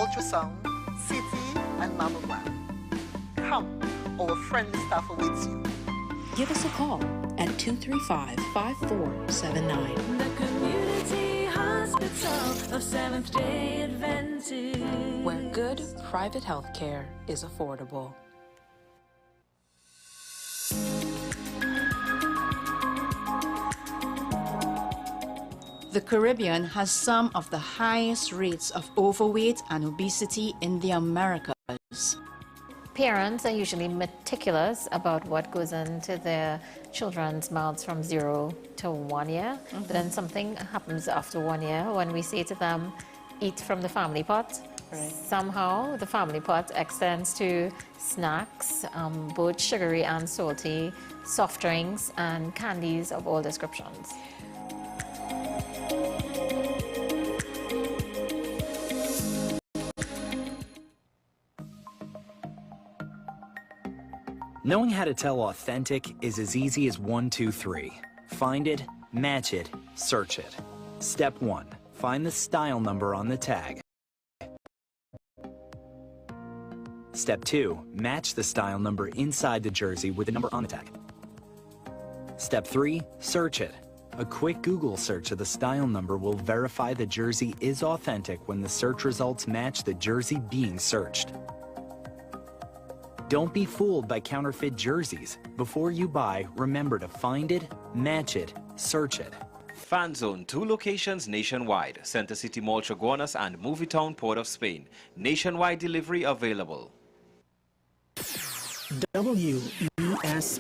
ultrasound, CT, and mammogram. Come, our friendly staff awaits you. Give us a call at 235-5479. The Community Hospital of Seventh-day Adventist, where good private health care is affordable. The Caribbean has some of the highest rates of overweight and obesity in the Americas. Parents are usually meticulous about what goes into their children's mouths from 0 to 1 year. But then something happens after 1 year when we say to them, eat from the family pot. Right. Somehow the family pot extends to snacks, both sugary and salty, soft drinks and candies of all descriptions. Knowing how to tell authentic is as easy as 1, 2, 3. Find it, match it, search it. Step 1. Find the style number on the tag. Step 2. Match the style number inside the jersey with the number on the tag. Step 3. Search it. A quick Google search of the style number will verify the jersey is authentic when the search results match the jersey being searched. Don't be fooled by counterfeit jerseys. Before you buy, remember to find it, match it, search it. Fan Zone, 2 locations nationwide. Center City Mall, Chaguanas and Movietown, Port of Spain. Nationwide delivery available. WESN.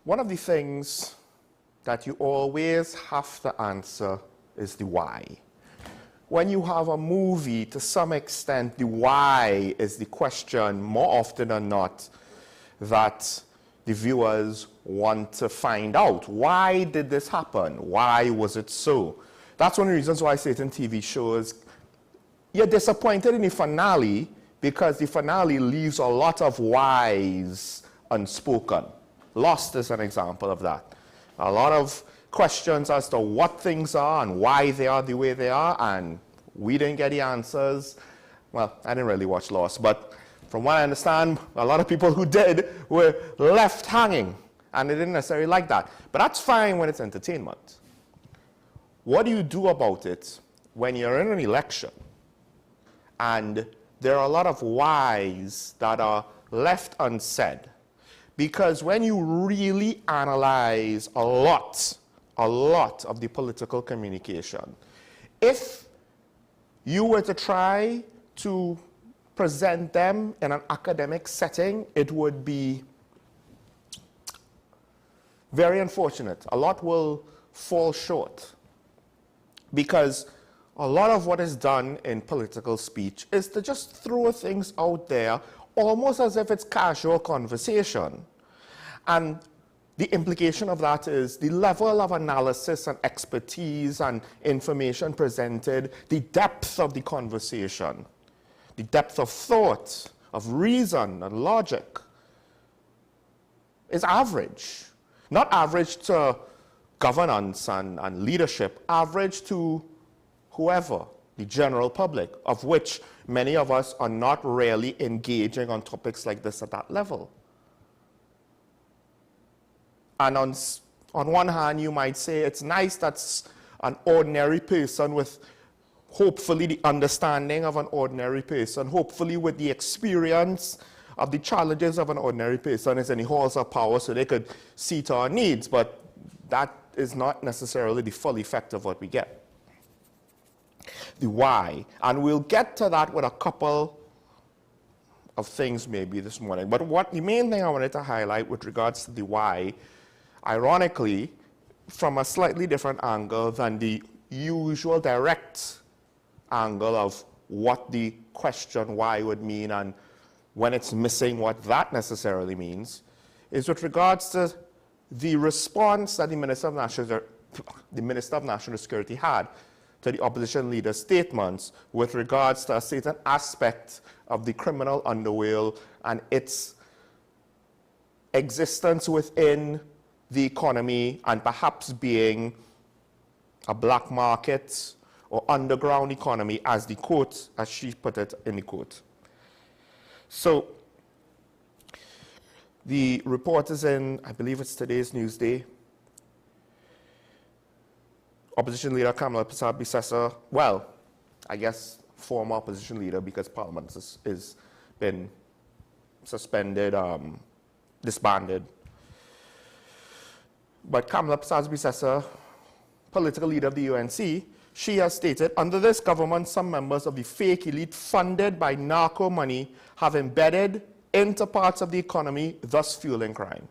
One of the things that you always have to answer is the why. When you have a movie, to some extent, the why is the question more often than not that the viewers want to find out. Why did this happen? Why was it so? That's one of the reasons why certain TV shows, you're disappointed in the finale because the finale leaves a lot of whys unspoken. Lost is an example of that. A lot of questions as to what things are and why they are the way they are, and we didn't get the answers. Well, I didn't really watch Lost, but from what I understand, a lot of people who did were left hanging, and they didn't necessarily like that. But that's fine when it's entertainment. What do you do about it when you're in an election and there are a lot of whys that are left unsaid? Because when you really analyze a lot of the political communication, if you were to try to present them in an academic setting, it would be very unfortunate. A lot will fall short. Because a lot of what is done in political speech is to just throw things out there almost as if it's casual conversation. And the implication of that is the level of analysis and expertise and information presented, the depth of the conversation, the depth of thought, of reason and logic is average. Not average to governance and leadership, average to whoever, the general public, of which many of us are not really engaging on topics like this at that level. And on one hand, you might say it's nice that an ordinary person with hopefully the understanding of an ordinary person, hopefully with the experience of the challenges of an ordinary person is in the halls of power so they could see to our needs, but that is not necessarily the full effect of what we get. The why. And we'll get to that with a couple of things maybe this morning. But the main thing I wanted to highlight with regards to the why, ironically, from a slightly different angle than the usual direct angle of what the question why would mean and when it's missing what that necessarily means, is with regards to the response that the Minister of National Security had to the opposition leader's statements with regards to a certain aspect of the criminal underworld and its existence within the economy and perhaps being a black market or underground economy, as the quote, as she put it in the quote. So the report is in, I believe it's today's Newsday. Opposition leader Kamala Persad-Bissessar, well, I guess former opposition leader because Parliament has been suspended, disbanded. But Kamala Persad-Bissessar, political leader of the UNC, she has stated, under this government, some members of the fake elite funded by narco money have embedded into parts of the economy, thus fueling crime.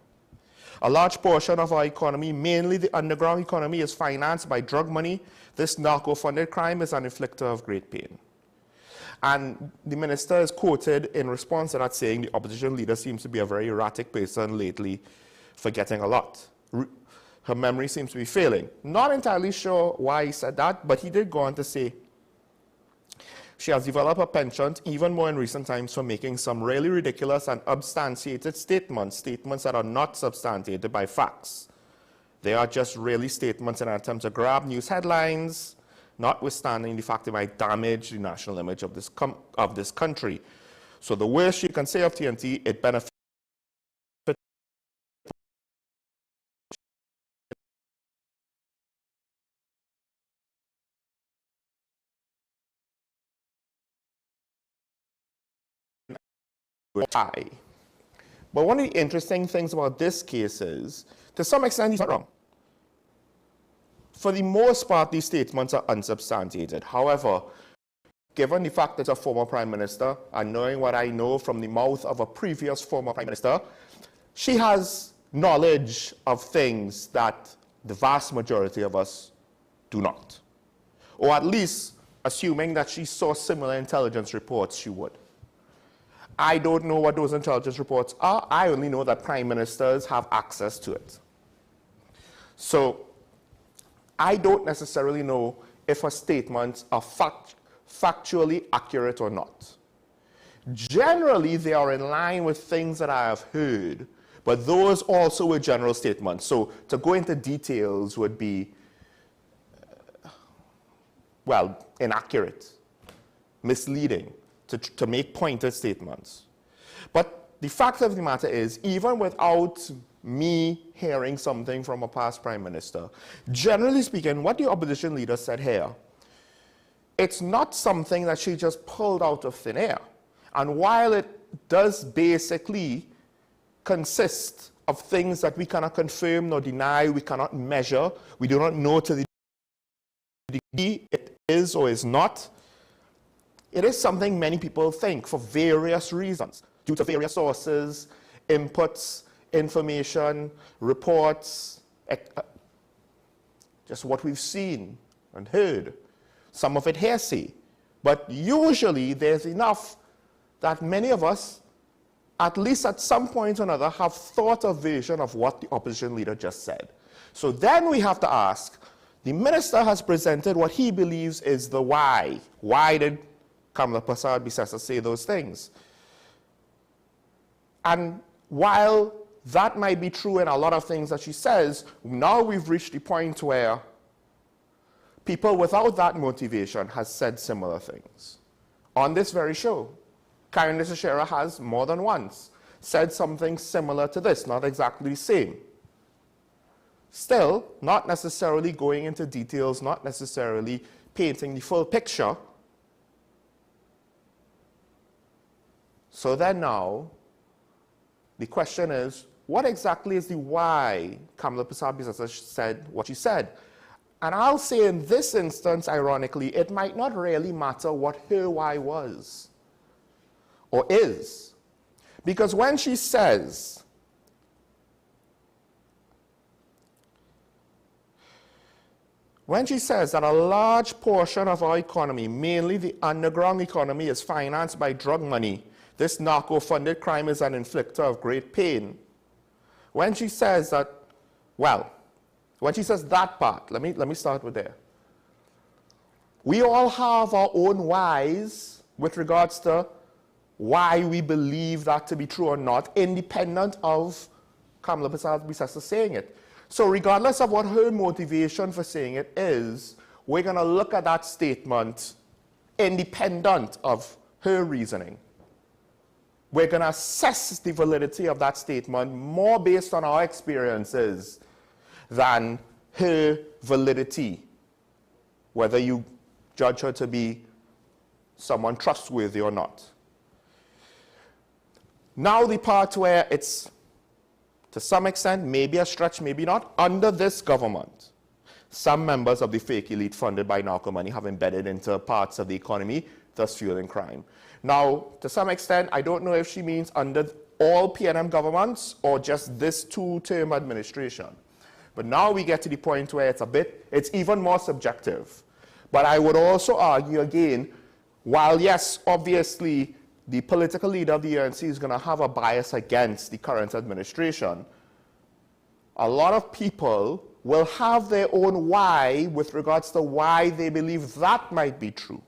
A large portion of our economy, mainly the underground economy, is financed by drug money. This narco-funded crime is an inflictor of great pain. And the minister is quoted in response to that saying the opposition leader seems to be a very erratic person lately, forgetting a lot. Her memory seems to be failing. Not entirely sure why he said that, but he did go on to say she has developed a penchant, even more in recent times, for making some really ridiculous and unsubstantiated statements that are not substantiated by facts. They are just really statements in an attempt to grab news headlines, notwithstanding the fact they might damage the national image of this country. So the worst you can say of TNT, it benefits high. But one of the interesting things about this case is, to some extent, he's not wrong. For the most part, these statements are unsubstantiated. However, given the fact that it's a former prime minister, and knowing what I know from the mouth of a previous former prime minister, she has knowledge of things that the vast majority of us do not. Or at least, assuming that she saw similar intelligence reports, she would. I don't know what those intelligence reports are. I only know that prime ministers have access to it. So I don't necessarily know if her statements are factually accurate or not. Generally, they are in line with things that I have heard, but those also were general statements. So to go into details would be, well, inaccurate, misleading, to make pointed statements. But the fact of the matter is, even without me hearing something from a past prime minister, generally speaking, what the opposition leader said here, it's not something that she just pulled out of thin air. And while it does basically consist of things that we cannot confirm nor deny, we cannot measure, we do not know to the degree it is or is not, it is something many people think for various reasons, due to various sources, inputs, information, reports, just what we've seen and heard. Some of it hearsay. But usually there's enough that many of us, at least at some point or another, have thought a version of what the opposition leader just said. So then we have to ask, the minister has presented what he believes is the why. Why did Kamala Persad-Bissessar say those things? And while that might be true in a lot of things that she says, now we've reached the point where people without that motivation has said similar things. On this very show, Karen Shera has more than once said something similar to this, not exactly the same. Still, not necessarily going into details, not necessarily painting the full picture. So then now, the question is, what exactly is the why Kamala Persad-Bissessar said what she said? And I'll say in this instance, ironically, it might not really matter what her why was or is. Because when she says when she says that a large portion of our economy, mainly the underground economy, is financed by drug money, this narco-funded crime is an inflictor of great pain. When she says that, well, when she says that part, let me start with there. We all have our own whys with regards to why we believe that to be true or not, independent of Kamala Bissassa saying it. So regardless of what her motivation for saying it is, we're going to look at that statement independent of her reasoning. We're going to assess the validity of that statement more based on our experiences than her validity, whether you judge her to be someone trustworthy or not. Now the part where it's, to some extent, maybe a stretch, maybe not, under this government, some members of the fake elite funded by narco money have embedded into parts of the economy, thus fueling crime. Now, to some extent, I don't know if she means under all PNM governments or just this two-term administration. But now we get to the point where it's even more subjective. But I would also argue again, while yes, obviously, the political leader of the UNC is going to have a bias against the current administration, a lot of people will have their own why with regards to why they believe that might be true.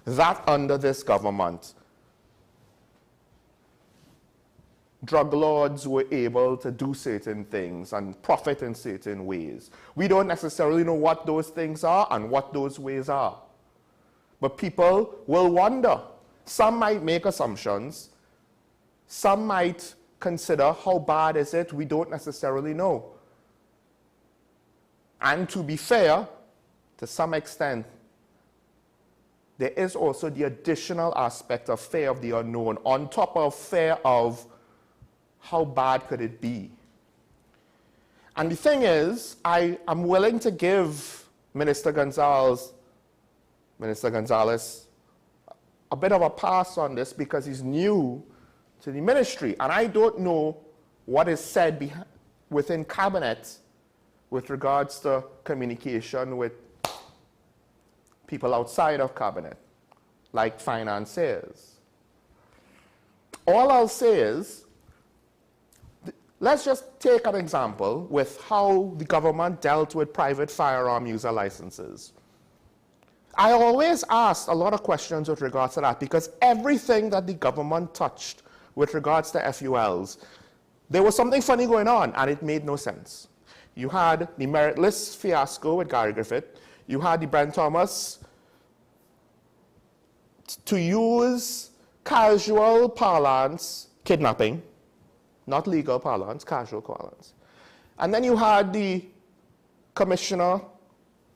That under this government, drug lords were able to do certain things and profit in certain ways. We don't necessarily know what those things are and what those ways are. But people will wonder. Some might make assumptions. Some might consider how bad is it, we don't necessarily know. And to be fair, to some extent, there is also the additional aspect of fear of the unknown, on top of fear of how bad could it be. And the thing is, I am willing to give Minister Gonzalez a bit of a pass on this because he's new to the ministry. And I don't know what is said within cabinet with regards to communication with people outside of cabinet, like financiers. All I'll say is, let's just take an example with how the government dealt with private firearm user licenses. I always asked a lot of questions with regards to that because everything that the government touched with regards to FULs, there was something funny going on and it made no sense. You had the meritless fiasco with Gary Griffith. You had the Brent Thomas, to use casual parlance, kidnapping, not legal parlance, casual parlance. And then you had the Commissioner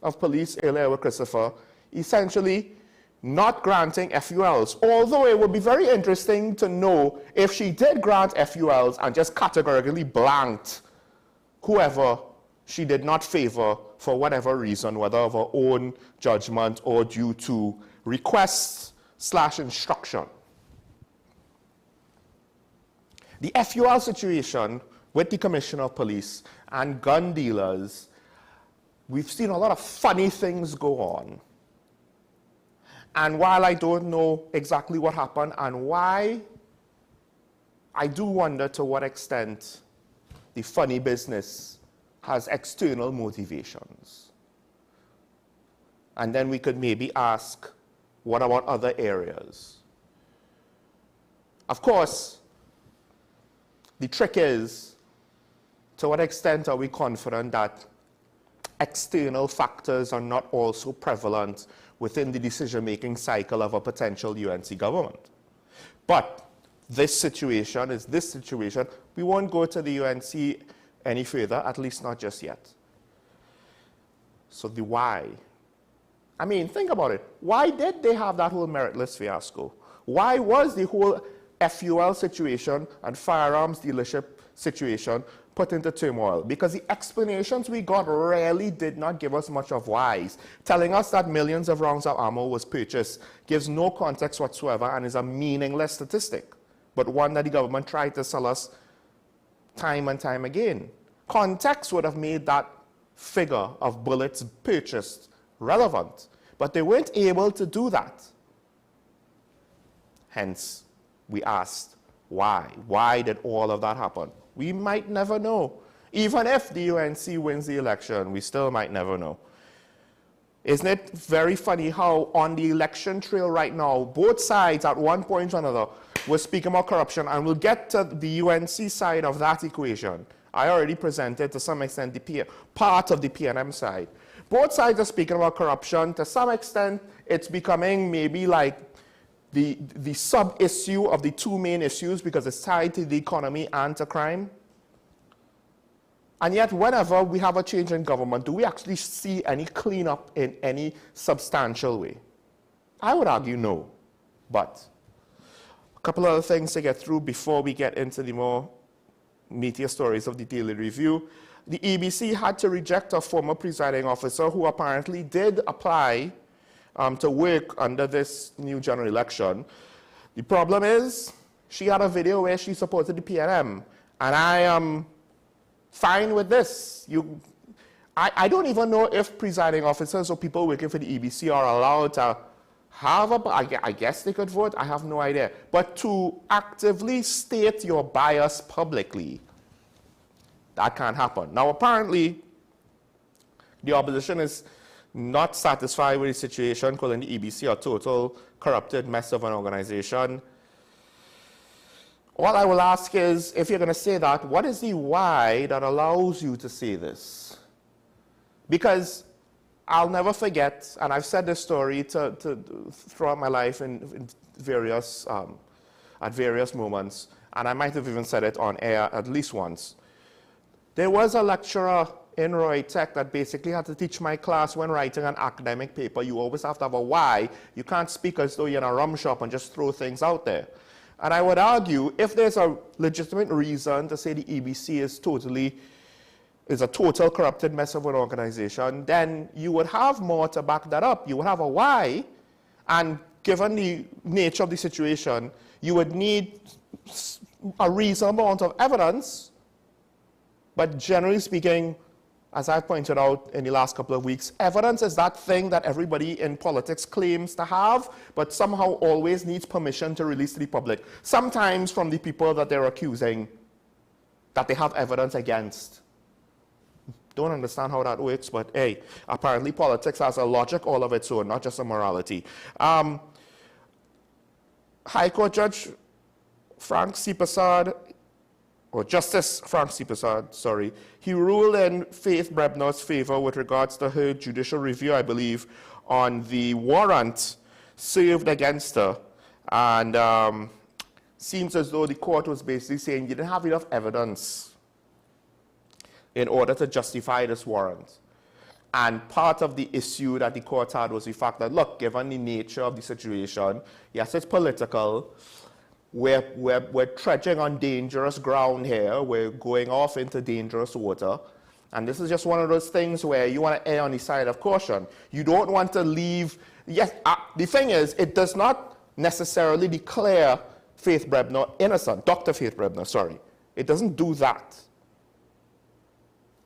of Police, Airlink Christopher, essentially not granting FULs, although it would be very interesting to know if she did grant FULs and just categorically blanked whoever she did not favor for whatever reason, whether of her own judgment or due to requests/instruction. The FUL situation with the Commissioner of Police and gun dealers, we've seen a lot of funny things go on. And while I don't know exactly what happened and why, I do wonder to what extent the funny business has external motivations. And then we could maybe ask, what about other areas? Of course, the trick is, to what extent are we confident that external factors are not also prevalent within the decision-making cycle of a potential UNC government? But this situation is this situation. We won't go to the UNC any further, at least not just yet. So the why. I mean, think about it. Why did they have that whole meritless fiasco? Why was the whole FUL situation and firearms dealership situation put into turmoil? Because the explanations we got really did not give us much of whys. Telling us that millions of rounds of ammo was purchased gives no context whatsoever and is a meaningless statistic, but one that the government tried to sell us time and time again. Context would have made that figure of bullets purchased relevant. But they weren't able to do that. Hence, we asked, why? Why did all of that happen? We might never know. Even if the UNC wins the election, we still might never know. Isn't it very funny how on the election trail right now, both sides at one point or another were speaking about corruption, and we'll get to the UNC side of that equation. I already presented to some extent the part of the PNM side. Both sides are speaking about corruption. To some extent, it's becoming maybe like the sub-issue of the two main issues because it's tied to the economy and to crime. And yet, whenever we have a change in government, do we actually see any cleanup in any substantial way? I would argue no. But a couple other things to get through before we get into the more meatier stories of the Daily Review. The EBC had to reject a former presiding officer who apparently did apply to work under this new general election. The problem is, she had a video where she supported the PNM, and I am fine with this. I don't even know if presiding officers or people working for the EBC are allowed to have I guess they could vote, I have no idea. But to actively state your bias publicly, that can't happen. Now, apparently, the opposition is not satisfied with the situation, calling the EBC a total corrupted mess of an organization. All I will ask is, if you're going to say that, what is the why that allows you to say this? Because I'll never forget, and I've said this story throughout my life at various moments, and I might have even said it on air at least once. There was a lecturer in Roy Tech that basically had to teach my class when writing an academic paper, you always have to have a why. You can't speak as though you're in a rum shop and just throw things out there. And I would argue, if there's a legitimate reason to say the EBC is a total corrupted mess of an organization, then you would have more to back that up. You would have a why, and given the nature of the situation, you would need a reasonable amount of evidence. But generally speaking, as I've pointed out in the last couple of weeks, evidence is that thing that everybody in politics claims to have, but somehow always needs permission to release to the public. Sometimes from the people that they're accusing that they have evidence against. Don't understand how that works, but hey, apparently politics has a logic all of its own, not just a morality. High Court Judge Frank C. Prasad, or Justice Frank C. Prasad, sorry, he ruled in Faith Brebner's favor with regards to her judicial review, I believe, on the warrant served against her. And seems as though the court was basically saying you didn't have enough evidence in order to justify this warrant. And part of the issue that the court had was the fact that, look, given the nature of the situation, yes, it's political, we're treading on dangerous ground here. We're going off into dangerous water. And this is just one of those things where you want to err on the side of caution. You don't want to leave. Yes, the thing is, it does not necessarily declare Faith Brebner innocent. Dr. Faith Brebner, sorry. It doesn't do that.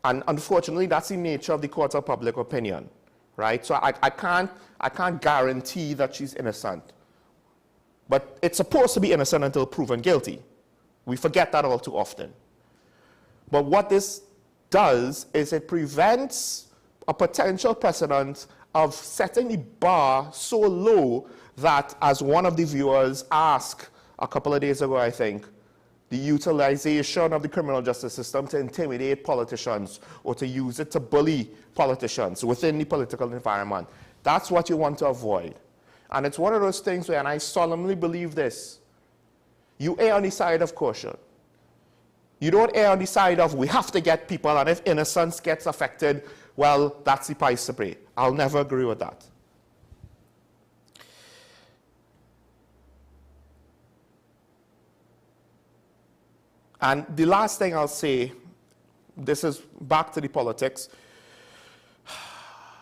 And unfortunately, that's the nature of the court of public opinion, right? So I can't guarantee that she's innocent. But it's supposed to be innocent until proven guilty. We forget that all too often. But what this does is it prevents a potential precedent of setting the bar so low that, as one of the viewers asked a couple of days ago, I think, the utilization of the criminal justice system to intimidate politicians or to use it to bully politicians within the political environment. That's what you want to avoid. And it's one of those things where, and I solemnly believe this, you err on the side of caution. You don't err on the side of we have to get people, and if innocence gets affected, well, that's the price to pay. I'll never agree with that. And the last thing I'll say, this is back to the politics.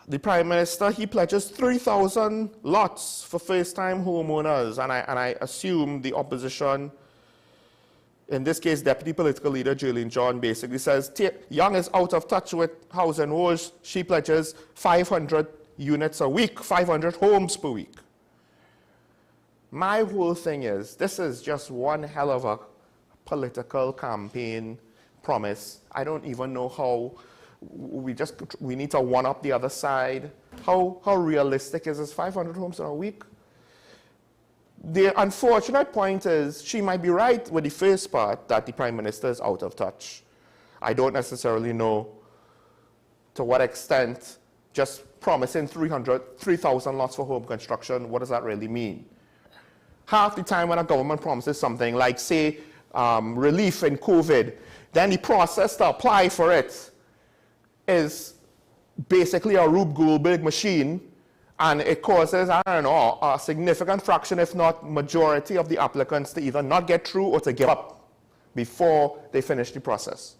The Prime Minister, he pledges 3,000 lots for first-time homeowners, and I assume the opposition in this case, Deputy Political Leader Julian John basically says, Young is out of touch with housing woes. She pledges 500 units a week, 500 homes per week. My whole thing is, this is just one hell of a political campaign promise. I don't even know how we need to one-up the other side. How realistic is this 500 homes in a week? The unfortunate point is, she might be right with the first part, that the Prime Minister is out of touch. I don't necessarily know to what extent just promising 3,000 lots for home construction, what does that really mean? Half the time when a government promises something like, say, relief in COVID, then the process to apply for it is basically a Rube Goldberg machine, and it causes, I don't know, a significant fraction, if not majority, of the applicants to either not get through or to give up before they finish the process.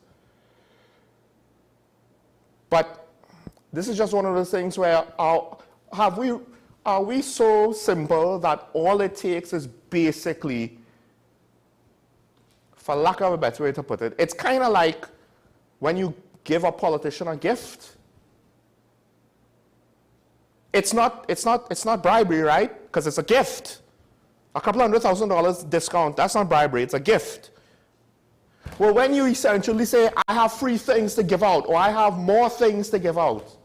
But this is just one of those things where are we so simple that all it takes is basically, for lack of a better way to put it, it's kind of like when you give a politician a gift. It's not bribery, right? Because it's a gift. A couple $100,000 discount, that's not bribery, it's a gift. Well, when you essentially say, I have free things to give out, or I have more things to give out,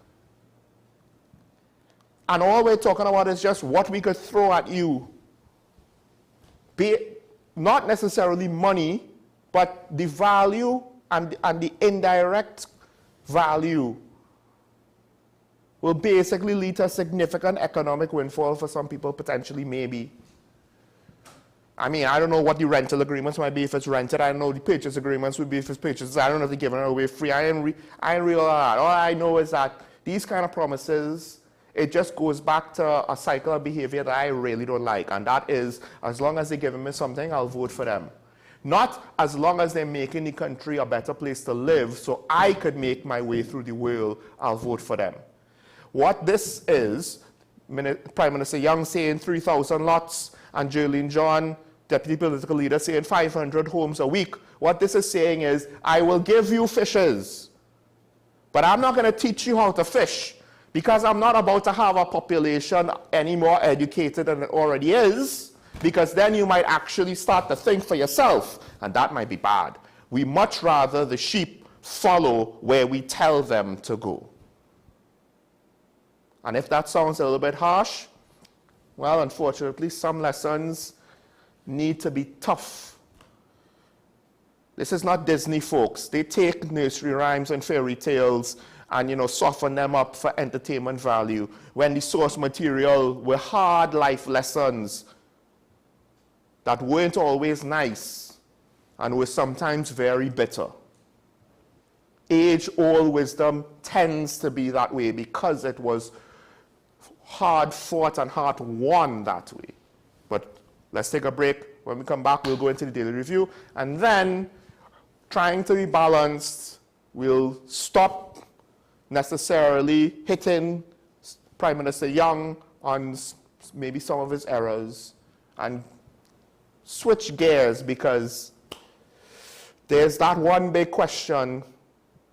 and all we're talking about is just what we could throw at you, be it not necessarily money, but the value and the indirect value will basically lead to a significant economic windfall for some people, potentially, maybe. I mean, I don't know what the rental agreements might be if it's rented. I don't know what the purchase agreements would be if it's purchased. I don't know if they're giving it away free. I ain't real that. All I know is that these kind of promises, it just goes back to a cycle of behavior that I really don't like. And that is, as long as they're giving me something, I'll vote for them. Not as long as they're making the country a better place to live so I could make my way through the world, I'll vote for them. What this is, Prime Minister Young saying 3,000 lots, and Julian John, Deputy Political Leader, saying 500 homes a week. What this is saying is, I will give you fishes, but I'm not going to teach you how to fish, because I'm not about to have a population any more educated than it already is, because then you might actually start to think for yourself, and that might be bad. We much rather the sheep follow where we tell them to go. And if that sounds a little bit harsh, well, unfortunately, some lessons need to be tough. This is not Disney, folks. They take nursery rhymes and fairy tales and, you know, soften them up for entertainment value, when the source material were hard life lessons that weren't always nice and were sometimes very bitter. Age-old wisdom tends to be that way because it was hard fought and hard won that way. But let's take a break. When we come back, we'll go into the daily review, and then, trying to be balanced, we'll stop necessarily hitting Prime Minister Young on maybe some of his errors and switch gears, because there's that one big question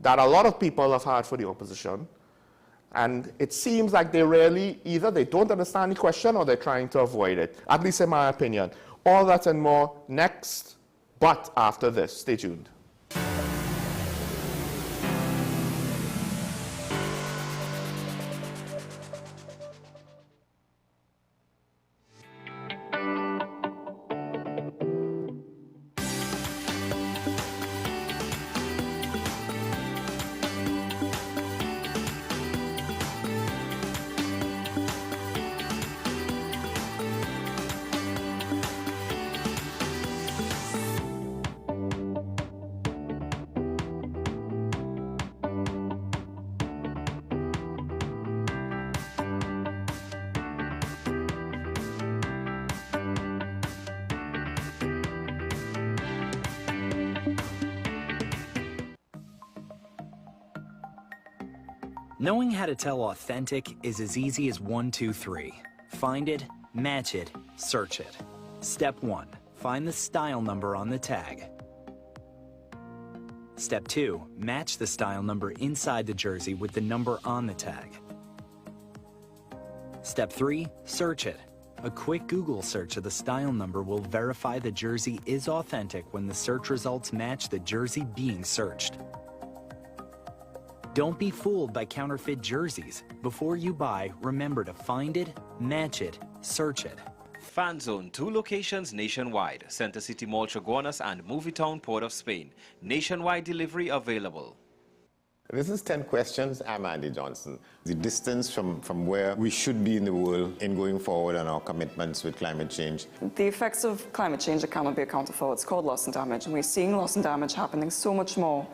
that a lot of people have had for the opposition. And it seems like they really, either they don't understand the question or they're trying to avoid it, at least in my opinion. All that and more next, but after this. Stay tuned. Knowing how to tell authentic is as easy as 1, 2, 3. Find it, match it, search it. Step 1. Find the style number on the tag. Step 2. Match the style number inside the jersey with the number on the tag. Step 3. Search it. A quick Google search of the style number will verify the jersey is authentic when the search results match the jersey being searched. Don't be fooled by counterfeit jerseys. Before you buy, remember to find it, match it, search it. Fan Zone, 2 locations nationwide. Center City Mall, Chaguanas and Movietown, Port of Spain. Nationwide delivery available. This is 10 questions. I'm Andy Johnson. The distance from where we should be in the world in going forward and our commitments with climate change. The effects of climate change that cannot be accounted for. It's called loss and damage. And we're seeing loss and damage happening so much more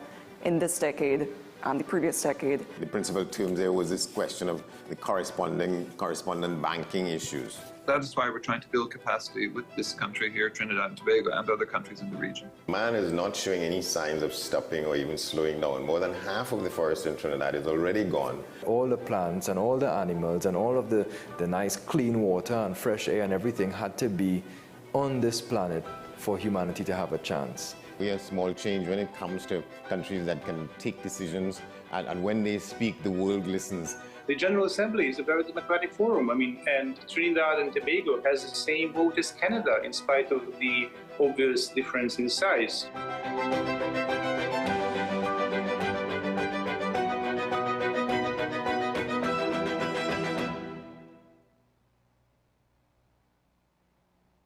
in this decade and the previous decade. The principal term there was this question of the correspondent banking issues. That is why we're trying to build capacity with this country here, Trinidad and Tobago, and other countries in the region. Man is not showing any signs of stopping or even slowing down. More than half of the forest in Trinidad is already gone. All the plants and all the animals and all of the nice clean water and fresh air and everything had to be on this planet for humanity to have a chance. We have small change when it comes to countries that can take decisions, and when they speak, the world listens. The General Assembly is a very democratic forum. And Trinidad and Tobago has the same vote as Canada, in spite of the obvious difference in size.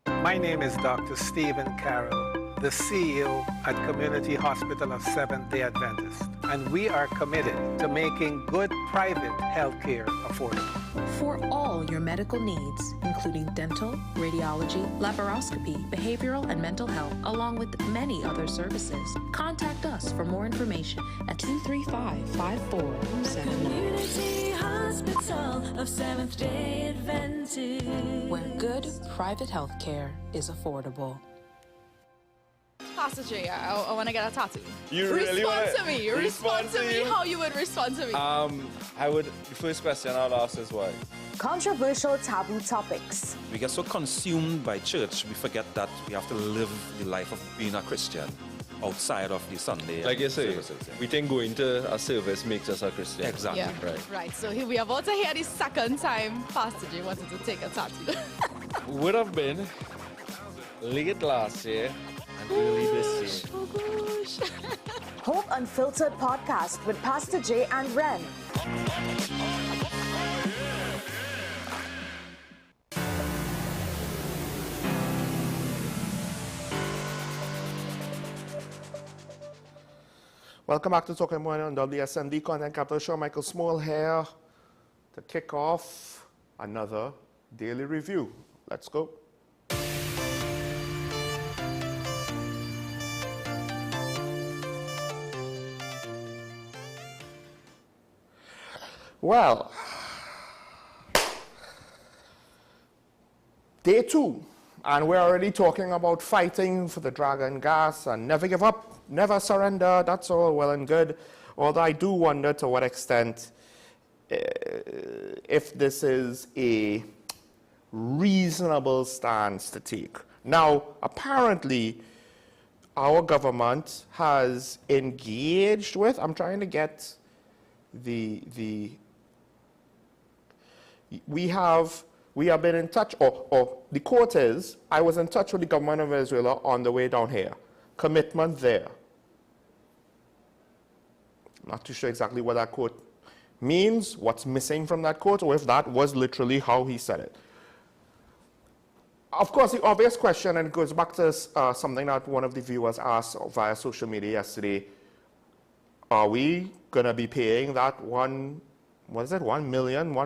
My name is Dr. Stephen Carroll, the CEO at Community Hospital of Seventh-day Adventist, and we are committed to making good private health care affordable. For all your medical needs, including dental, radiology, laparoscopy, behavioral and mental health, along with many other services, contact us for more information at 235-5479. Community Hospital of Seventh-day Adventist, where good private health care is affordable. Pastor J, I want to get a tattoo. You really want to me. Respond to me how you would respond to me. The first question I'll ask is why? Controversial taboo topics. We get so consumed by church, we forget that we have to live the life of being a Christian outside of the Sunday. Like you say, we think going to a service makes us a Christian. Exactly. Yeah. Right. So here we are about to hear the second time Pastor J wanted to take a tattoo. Would have been late last year. Early this year. Oh gosh. Hope Unfiltered podcast with Pastor J and Ren. Welcome back to Talking Morning on WSMD Content Capital Show. Michael Small here to kick off another daily review. Let's go. Well, day 2, and we're already talking about fighting for the dragon gas and never give up, never surrender. That's all well and good. Although I do wonder to what extent if this is a reasonable stance to take. Now, apparently, our government has engaged with, I'm trying to get we have been in touch, or the quote is, I was in touch with the government of Venezuela on the way down here. Commitment there. I'm not too sure exactly what that quote means, what's missing from that quote, or if that was literally how he said it. Of course, the obvious question, and it goes back to something that one of the viewers asked via social media yesterday, are we going to be paying that $1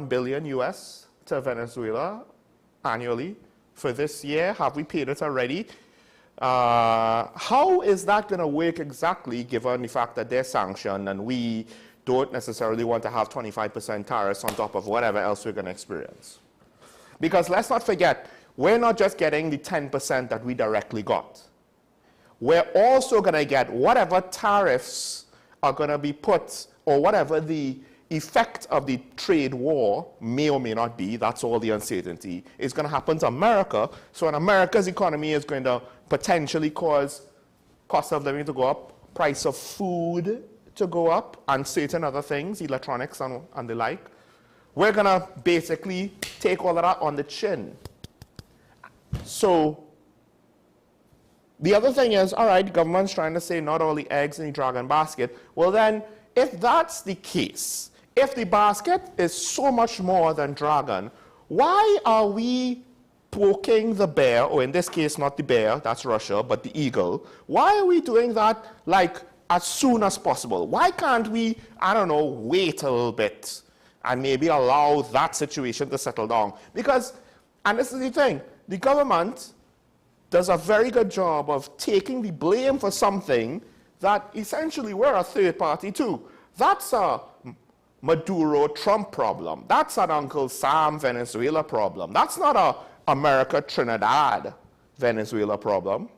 billion US to Venezuela annually for this year? Have we paid it already? How is that going to work exactly, given the fact that they're sanctioned and we don't necessarily want to have 25% tariffs on top of whatever else we're going to experience? Because let's not forget, we're not just getting the 10% that we directly got. We're also going to get whatever tariffs are going to be put, or whatever the effect of the trade war may or may not be, that's all the uncertainty, is going to happen to America. So when America's economy is going to potentially cause cost of living to go up, price of food to go up and certain other things, electronics and the like. We're going to basically take all of that on the chin. So the other thing is, all right, the government's trying to say not all the eggs in the dragon basket. Well then, if that's the case, if the basket is so much more than dragon, why are we poking the bear, or in this case not the bear, that's Russia, but the eagle? Why are we doing that like as soon as possible? Why can't we, I don't know, wait a little bit and maybe allow that situation to settle down? Because, and this is the thing, the government does a very good job of taking the blame for something that essentially we're a third party to. That's a Maduro-Trump problem. That's an Uncle Sam Venezuela problem. That's not a America-Trinidad Venezuela problem.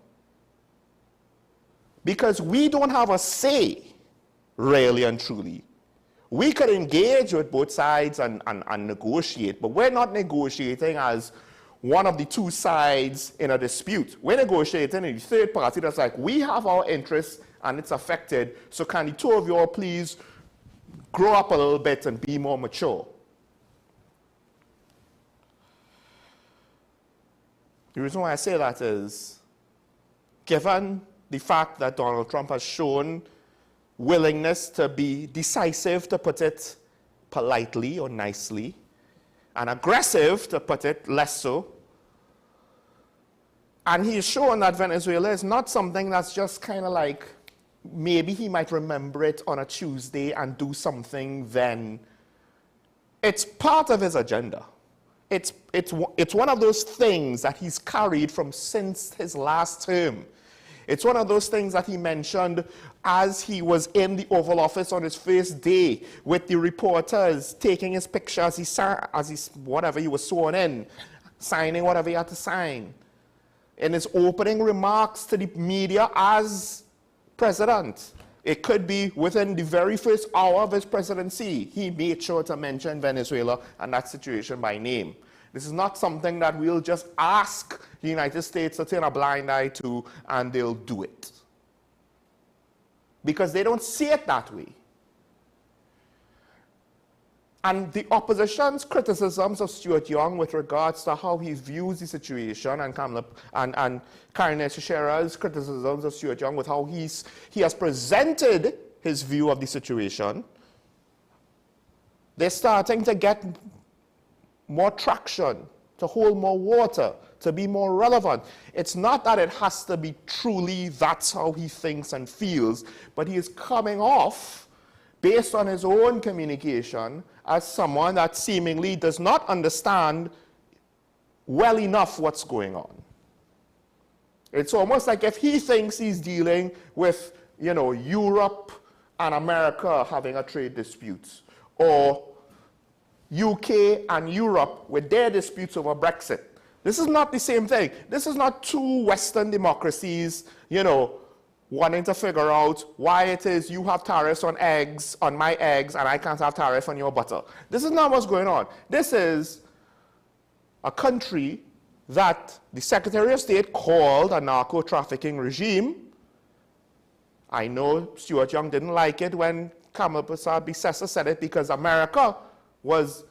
Because we don't have a say, really and truly. We could engage with both sides and negotiate, but we're not negotiating as one of the two sides in a dispute. We're negotiating in the third party that's like, we have our interests and it's affected, so can the two of you all please grow up a little bit and be more mature? The reason why I say that is, given the fact that Donald Trump has shown willingness to be decisive, to put it politely or nicely, and aggressive, to put it less so, and he's shown that Venezuela is not something that's just kind of like, maybe he might remember it on a Tuesday and do something then. It's part of his agenda. It's one of those things that he's carried from since his last term. It's one of those things that he mentioned as he was in the Oval Office on his first day with the reporters taking his picture as he whatever he was sworn in, signing whatever he had to sign. In his opening remarks to the media as president, it could be within the very first hour of his presidency, he made sure to mention Venezuela and that situation by name. This is not something that we'll just ask the United States to turn a blind eye to and they'll do it. Because they don't see it that way. And the opposition's criticisms of Stuart Young with regards to how he views the situation and Karen Teixeira's criticisms of Stuart Young with how he has presented his view of the situation, they're starting to get more traction, to hold more water, to be more relevant. It's not that it has to be truly that's how he thinks and feels, but he is coming off, based on his own communication, as someone that seemingly does not understand well enough what's going on. It's almost like if he thinks he's dealing with, you know, Europe and America having a trade dispute, or UK and Europe with their disputes over Brexit. This is not the same thing. This is not two Western democracies, you know, wanting to figure out why it is you have tariffs on eggs, on my eggs, and I can't have tariff on your butter. This is not what's going on. This is a country that the Secretary of State called a narco-trafficking regime. I know Stuart Young didn't like it when Kamal Prasad Bissessa said it because America was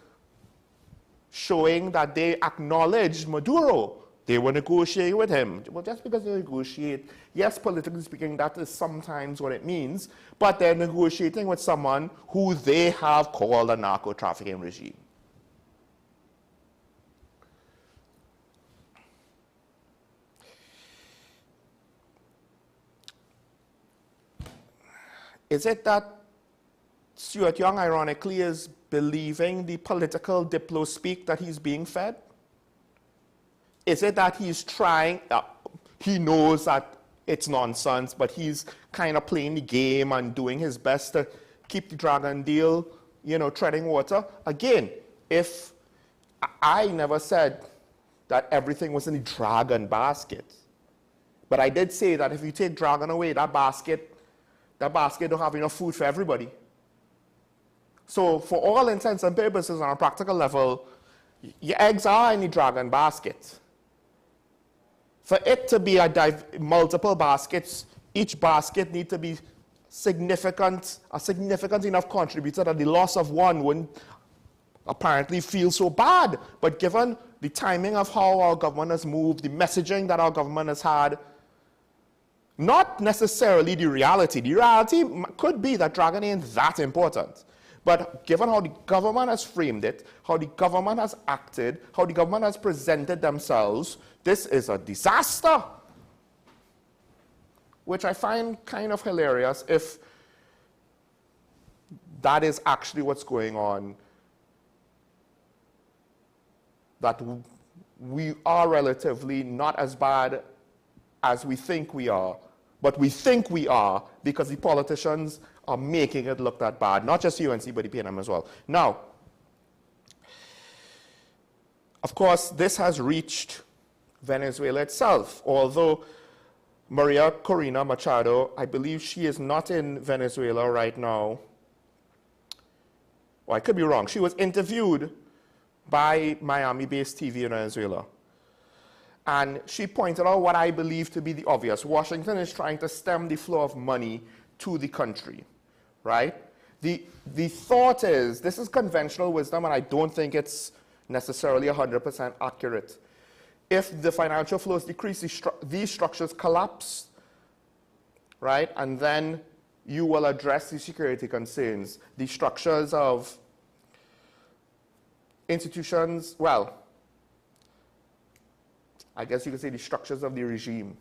showing that they acknowledged Maduro. They were negotiating with him. Well, just because they negotiate, yes, politically speaking, that is sometimes what it means, but they're negotiating with someone who they have called a narco-trafficking regime. Is it that Stuart Young, ironically, is believing the political diplo-speak that he's being fed? Is it that he's trying, he knows that it's nonsense, but he's kind of playing the game and doing his best to keep the Dragon deal, you know, treading water? Again, if I never said that everything was in the Dragon basket, but I did say that if you take Dragon away, that basket don't have enough food for everybody. So for all intents and purposes on a practical level, your eggs are in the Dragon basket. For it to be multiple baskets, each basket need to be a significant enough contributor that the loss of one wouldn't apparently feel so bad. But given the timing of how our government has moved, the messaging that our government has had, not necessarily the reality. The reality could be that Dragon ain't that important. But given how the government has framed it, how the government has acted, how the government has presented themselves, this is a disaster. Which I find kind of hilarious if that is actually what's going on. That we are relatively not as bad as we think we are, but we think we are because the politicians are making it look that bad. Not just UNC, but the PNM as well. Now, of course, this has reached Venezuela itself, although Maria Corina Machado, I believe she is not in Venezuela right now. Well, I could be wrong. She was interviewed by Miami-based TV in Venezuela. And she pointed out what I believe to be the obvious. Washington is trying to stem the flow of money to the country, right? The thought is, this is conventional wisdom, and I don't think it's necessarily 100% accurate. If the financial flows decrease, these structures collapse, right? And then you will address the security concerns. The structures of institutions, well, I guess you could say the structures of the regime.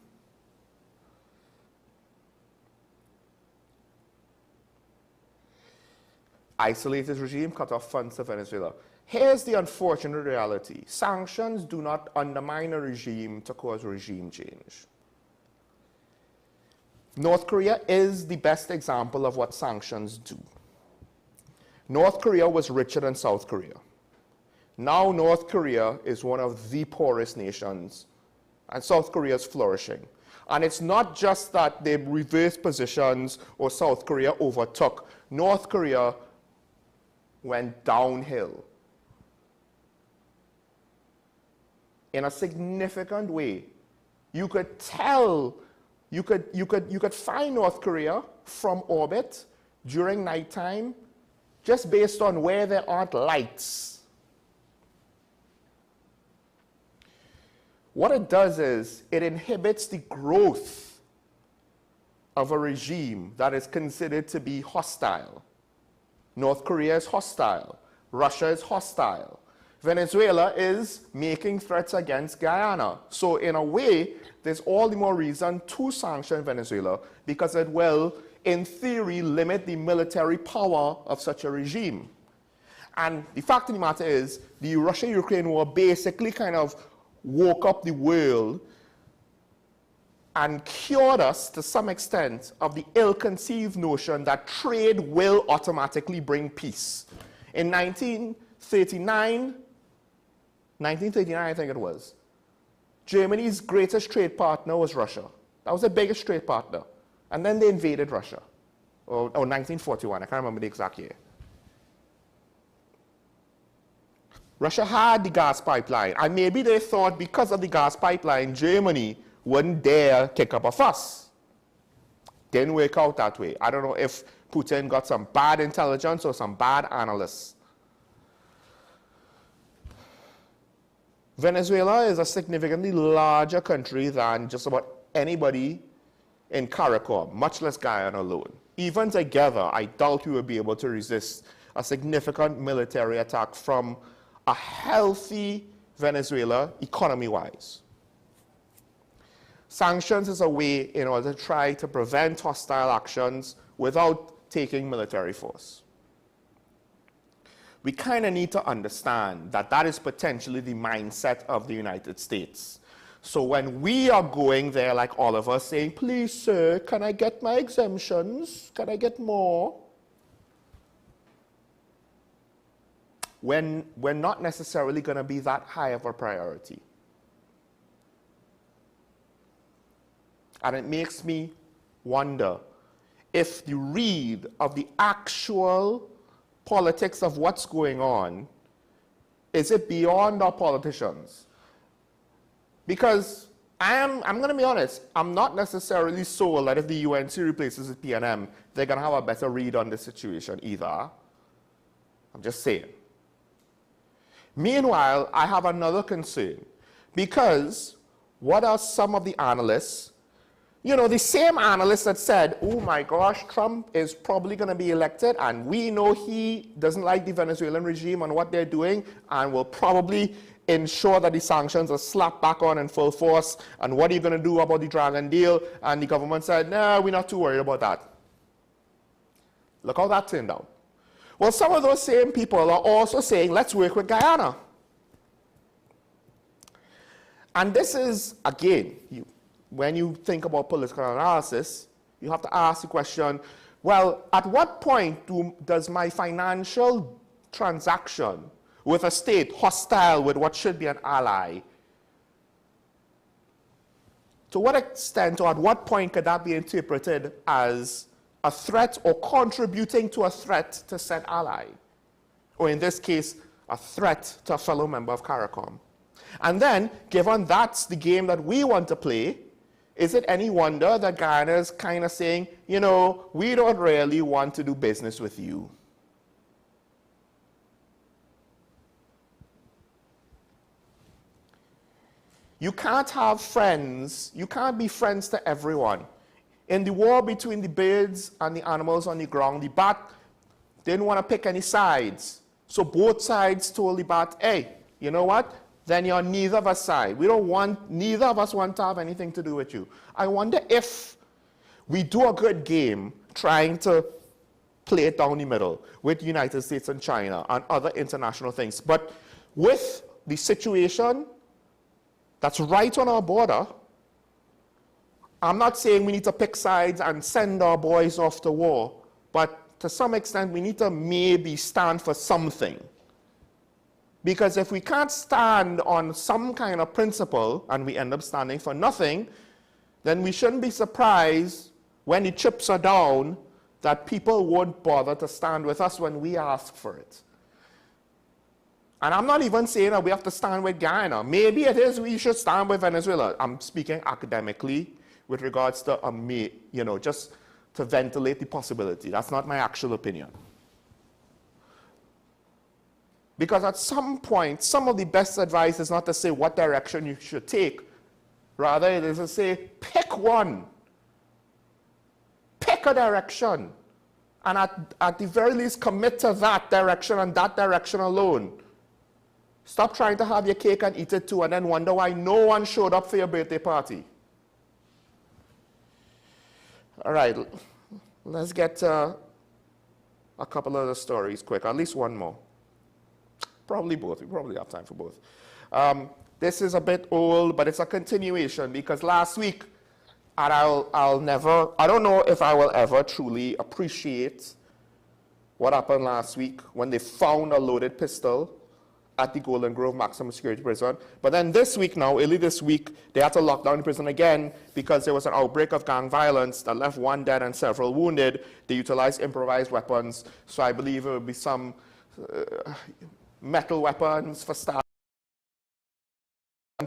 Isolated regime, cut off funds to Venezuela. Here's the unfortunate reality. Sanctions do not undermine a regime to cause regime change. North Korea is the best example of what sanctions do. North Korea was richer than South Korea. Now North Korea is one of the poorest nations, and South Korea is flourishing. And it's not just that they reversed positions or South Korea overtook. North Korea went downhill in a significant way. You could tell, you could find North Korea from orbit during nighttime just based on where there aren't lights. What it does is it inhibits the growth of a regime that is considered to be hostile. North Korea is hostile. Russia is hostile. Venezuela is making threats against Guyana. So in a way, there's all the more reason to sanction Venezuela because it will, in theory, limit the military power of such a regime. And the fact of the matter is, the Russia-Ukraine war basically kind of woke up the world and cured us to some extent of the ill-conceived notion that trade will automatically bring peace. In 1939, I think it was, Germany's greatest trade partner was Russia. That was the biggest trade partner. And then they invaded Russia. Or 1941, I can't remember the exact year. Russia had the gas pipeline, and maybe they thought because of the gas pipeline, Germany wouldn't dare kick up a fuss. Didn't work out that way. I don't know if Putin got some bad intelligence or some bad analysts. Venezuela is a significantly larger country than just about anybody in CARICOM, much less Guyana alone. Even together, I doubt we will be able to resist a significant military attack from a healthy Venezuela economy-wise. Sanctions is a way in order to try to prevent hostile actions without taking military force. We kind of need to understand that that is potentially the mindset of the United States. So when we are going there, like all of us, saying, please, sir, can I get my exemptions? Can I get more? When we're not necessarily going to be that high of a priority. And it makes me wonder if the read of the actual politics of what's going on, is it beyond our politicians? Because I'm going to be honest, I'm not necessarily sold that if the UNC replaces the PNM, they're going to have a better read on the situation either. I'm just saying. Meanwhile, I have another concern, because what are some of the analysts, you know, the same analysts that said, oh my gosh, Trump is probably going to be elected, and we know he doesn't like the Venezuelan regime and what they're doing, and will probably ensure that the sanctions are slapped back on in full force, and what are you going to do about the Dragon deal? And the government said, no, we're not too worried about that. Look how that turned out. Well, some of those same people are also saying, let's work with Guyana. And this is, again, when you think about political analysis, you have to ask the question, well, at what point does my financial transaction with a state hostile with what should be an ally, to what extent or at what point could that be interpreted as a threat or contributing to a threat to said ally? Or in this case, a threat to a fellow member of CARICOM. And then, given that's the game that we want to play, is it any wonder that Guyana is kind of saying, you know, we don't really want to do business with you? You can't have friends, you can't be friends to everyone. In the war between the birds and the animals on the ground, the bat didn't want to pick any sides. So both sides told the bat, hey, you know what? Then you're on neither of us side. Neither of us want to have anything to do with you. I wonder if we do a good game trying to play it down the middle with the United States and China and other international things. But with the situation that's right on our border, I'm not saying we need to pick sides and send our boys off to war, but to some extent we need to maybe stand for something. Because if we can't stand on some kind of principle and we end up standing for nothing, then we shouldn't be surprised when the chips are down that people won't bother to stand with us when we ask for it. And I'm not even saying that we have to stand with Guyana. Maybe it is we should stand with Venezuela. I'm speaking academically with regards to, you know, just to ventilate the possibility. That's not my actual opinion. Because at some point, some of the best advice is not to say what direction you should take. Rather, it is to say, pick one. Pick a direction. And at the very least, commit to that direction and that direction alone. Stop trying to have your cake and eat it too, and then wonder why no one showed up for your birthday party. All right, let's get a couple of the stories quick, at least one more. Probably both. We probably have time for both. This is a bit old, but it's a continuation, because last week, and I don't know if I will ever truly appreciate what happened last week when they found a loaded pistol at the Golden Grove Maximum Security Prison. But then this week now, early this week, they had to lock down the prison again because there was an outbreak of gang violence that left one dead and several wounded. They utilized improvised weapons, so I believe it would be some metal weapons for start,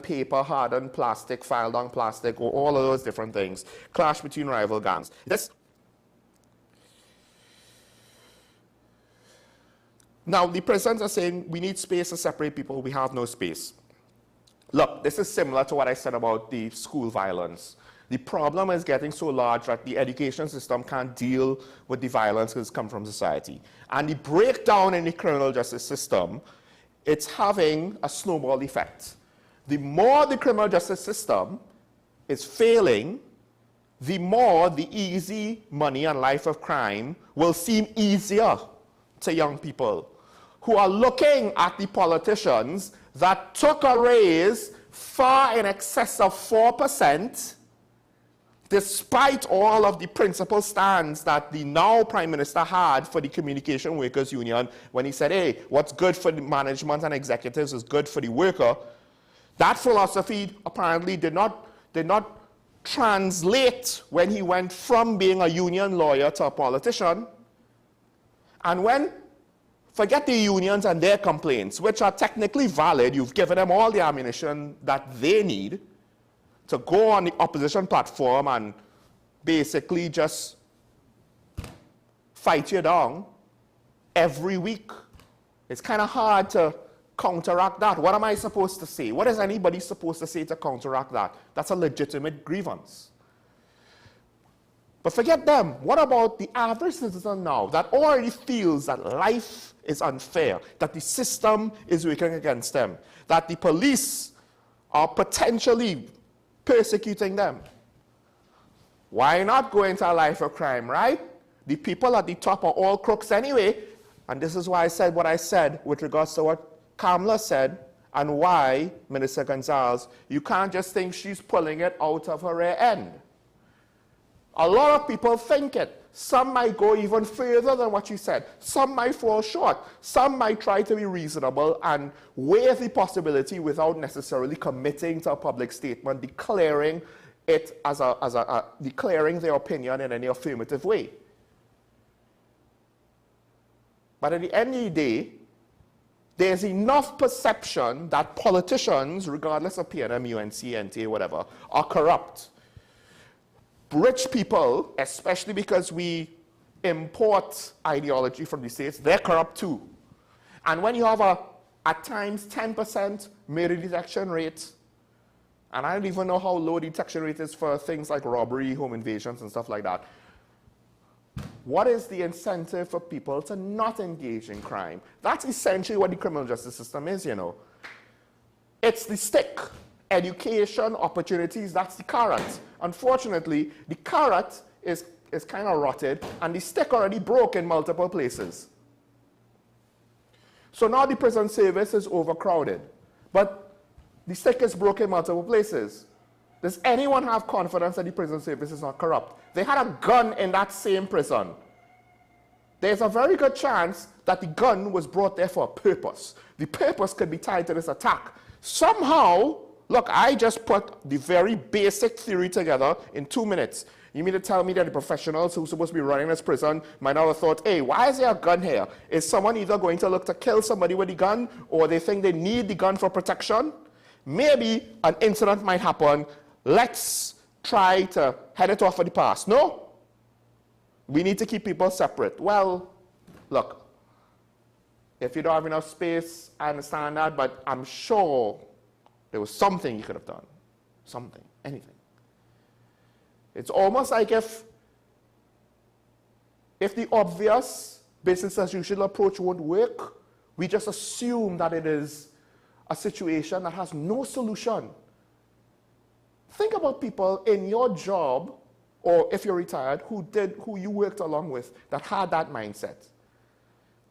paper, hardened plastic, filed on plastic, or all of those different things. Clash between rival gangs. Now, the prisons are saying we need space to separate people. We have no space. Look, this is similar to what I said about the school violence. The problem is getting so large that the education system can't deal with the violence that's come from society. And the breakdown in the criminal justice system, it's having a snowball effect. The more the criminal justice system is failing, the more the easy money and life of crime will seem easier to young people who are looking at the politicians that took a raise far in excess of 4%, despite all of the principal stands that the now Prime Minister had for the Communication Workers Union when he said, hey, what's good for the management and executives is good for the worker. That philosophy apparently did not translate when he went from being a union lawyer to a politician. And when, forget the unions and their complaints, which are technically valid, you've given them all the ammunition that they need to go on the opposition platform and basically just fight you down every week. It's kind of hard to counteract that. What am I supposed to say? What is anybody supposed to say to counteract that? That's a legitimate grievance. But forget them. What about the average citizen now that already feels that life is unfair, that the system is working against them, that the police are potentially persecuting them? Why not go into a life of crime, right? The people at the top are all crooks anyway. And this is why I said what I said with regards to what Kamala said and why, Minister Gonzalez, you can't just think she's pulling it out of her rear end. A lot of people think it. Some might go even further than what she said. Some might fall short. Some might try to be reasonable and weigh the possibility without necessarily committing to a public statement, declaring it as declaring their opinion in any affirmative way. But at the end of the day, there's enough perception that politicians, regardless of PNM, UNC, NTA, whatever, are corrupt. Rich people, especially because we import ideology from the States, they're corrupt too. And when you have at times 10% murder detection rate, and I don't even know how low detection rate is for things like robbery, home invasions, and stuff like that, what is the incentive for people to not engage in crime? That's essentially what the criminal justice system is, you know. It's the stick. Education, opportunities, that's the carrot. Unfortunately, the carrot is kind of rotted, and the stick already broke in multiple places. So now the prison service is overcrowded, but the stick is broken in multiple places. Does anyone have confidence that the prison service is not corrupt? They had a gun in that same prison. There's a very good chance that the gun was brought there for a purpose. The purpose could be tied to this attack. Somehow, look, I just put the very basic theory together in 2 minutes. You mean to tell me that the professionals who are supposed to be running this prison might not have thought, hey, why is there a gun here? Is someone either going to look to kill somebody with the gun, or they think they need the gun for protection? Maybe an incident might happen. Let's try to head it off for the past. No? We need to keep people separate. Well, look, if you don't have enough space, I understand that, but I'm sure there was something you could have done. Something, anything. It's almost like if the obvious business as usual approach won't work, we just assume that it is a situation that has no solution. Think about people in your job, or if you're retired, who you worked along with that had that mindset.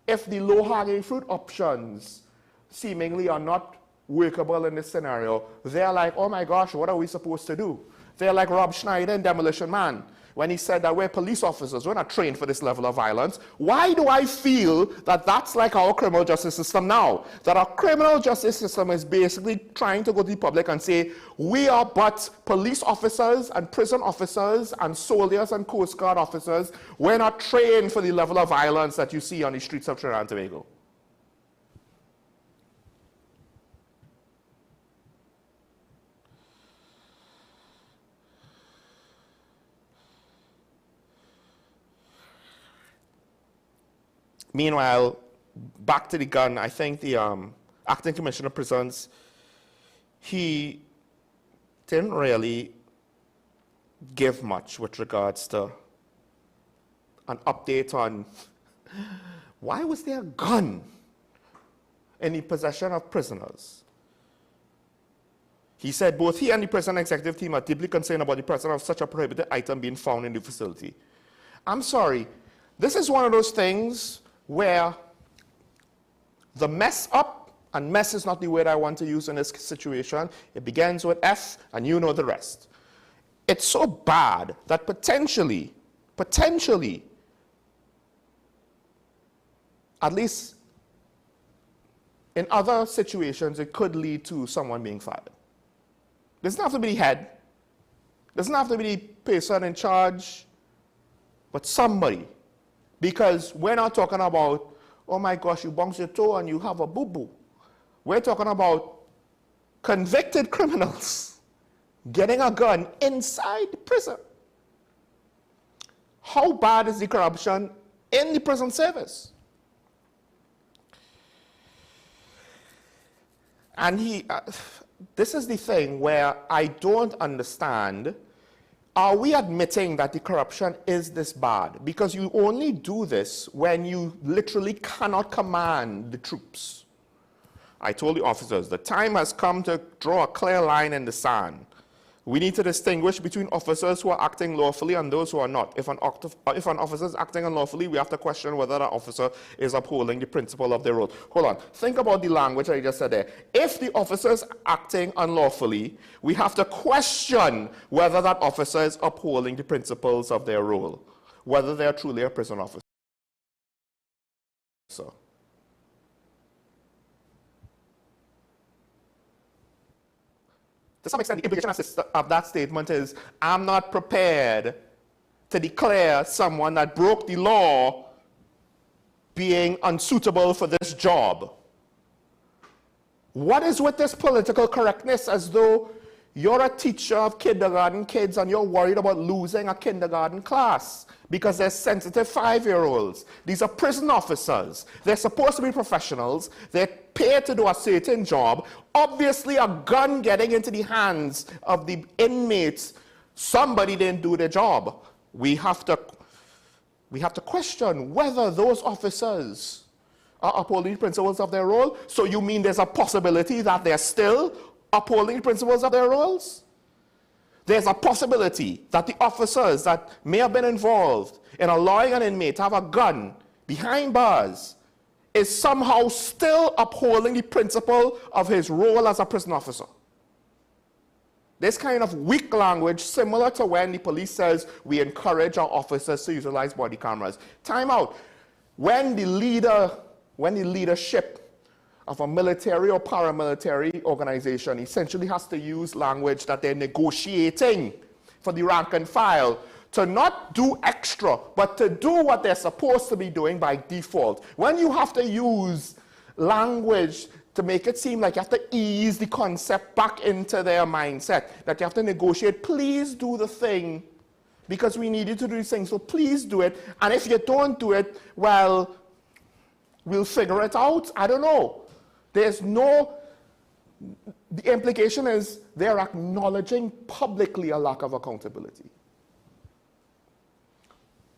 If the low-hanging fruit options seemingly are not workable in this scenario, they're like, oh my gosh, what are we supposed to do? They're like Rob Schneider in Demolition Man, when he said that we're police officers, we're not trained for this level of violence. Why do I feel that that's like our criminal justice system now? That our criminal justice system is basically trying to go to the public and say, we are but police officers and prison officers and soldiers and Coast Guard officers. We're not trained for the level of violence that you see on the streets of Trinidad and Tobago. Meanwhile, back to the gun, I think the acting commissioner of prisons, he didn't really give much with regards to an update on why was there a gun in the possession of prisoners. He said both he and the prison executive team are deeply concerned about the presence of such a prohibited item being found in the facility. I'm sorry, this is one of those things where the mess up, and mess is not the word I want to use in this situation, it begins with F, and you know the rest. It's so bad that potentially, at least in other situations, it could lead to someone being fired. It doesn't have to be the head, it doesn't have to be the person in charge, but somebody. Because we're not talking about, oh my gosh, you bounce your toe and you have a boo-boo. We're talking about convicted criminals getting a gun inside the prison. How bad is the corruption in the prison service? And this is the thing where I don't understand. Are we admitting that the corruption is this bad? Because you only do this when you literally cannot command the troops. I told the officers, the time has come to draw a clear line in the sand. We need to distinguish between officers who are acting lawfully and those who are not. If an officer is acting unlawfully, we have to question whether that officer is upholding the principle of their role. Hold on. Think about the language I just said there. If the officer is acting unlawfully, we have to question whether that officer is upholding the principles of their role, whether they are truly a prison officer. To some extent, the implication of that statement is, I'm not prepared to declare someone that broke the law being unsuitable for this job. What is with this political correctness, as though you're a teacher of kindergarten kids and you're worried about losing a kindergarten class because they're sensitive 5-year-olds. These are prison officers. They're supposed to be professionals. They're paid to do a certain job. Obviously, a gun getting into the hands of the inmates, somebody didn't do their job. We have to question whether those officers are upholding the principles of their role. So you mean there's a possibility that they're still upholding the principles of their roles? There's a possibility that the officers that may have been involved in allowing an inmate to have a gun behind bars is somehow still upholding the principle of his role as a prison officer. This kind of weak language, similar to when the police says we encourage our officers to utilize body cameras. Time out. When the leadership of a military or paramilitary organization essentially has to use language that they're negotiating for the rank and file to not do extra, but to do what they're supposed to be doing by default. When you have to use language to make it seem like you have to ease the concept back into their mindset, that you have to negotiate, please do the thing, because we need you to do these things, so please do it. And if you don't do it, well, we'll figure it out. I don't know. The implication is they're acknowledging publicly a lack of accountability.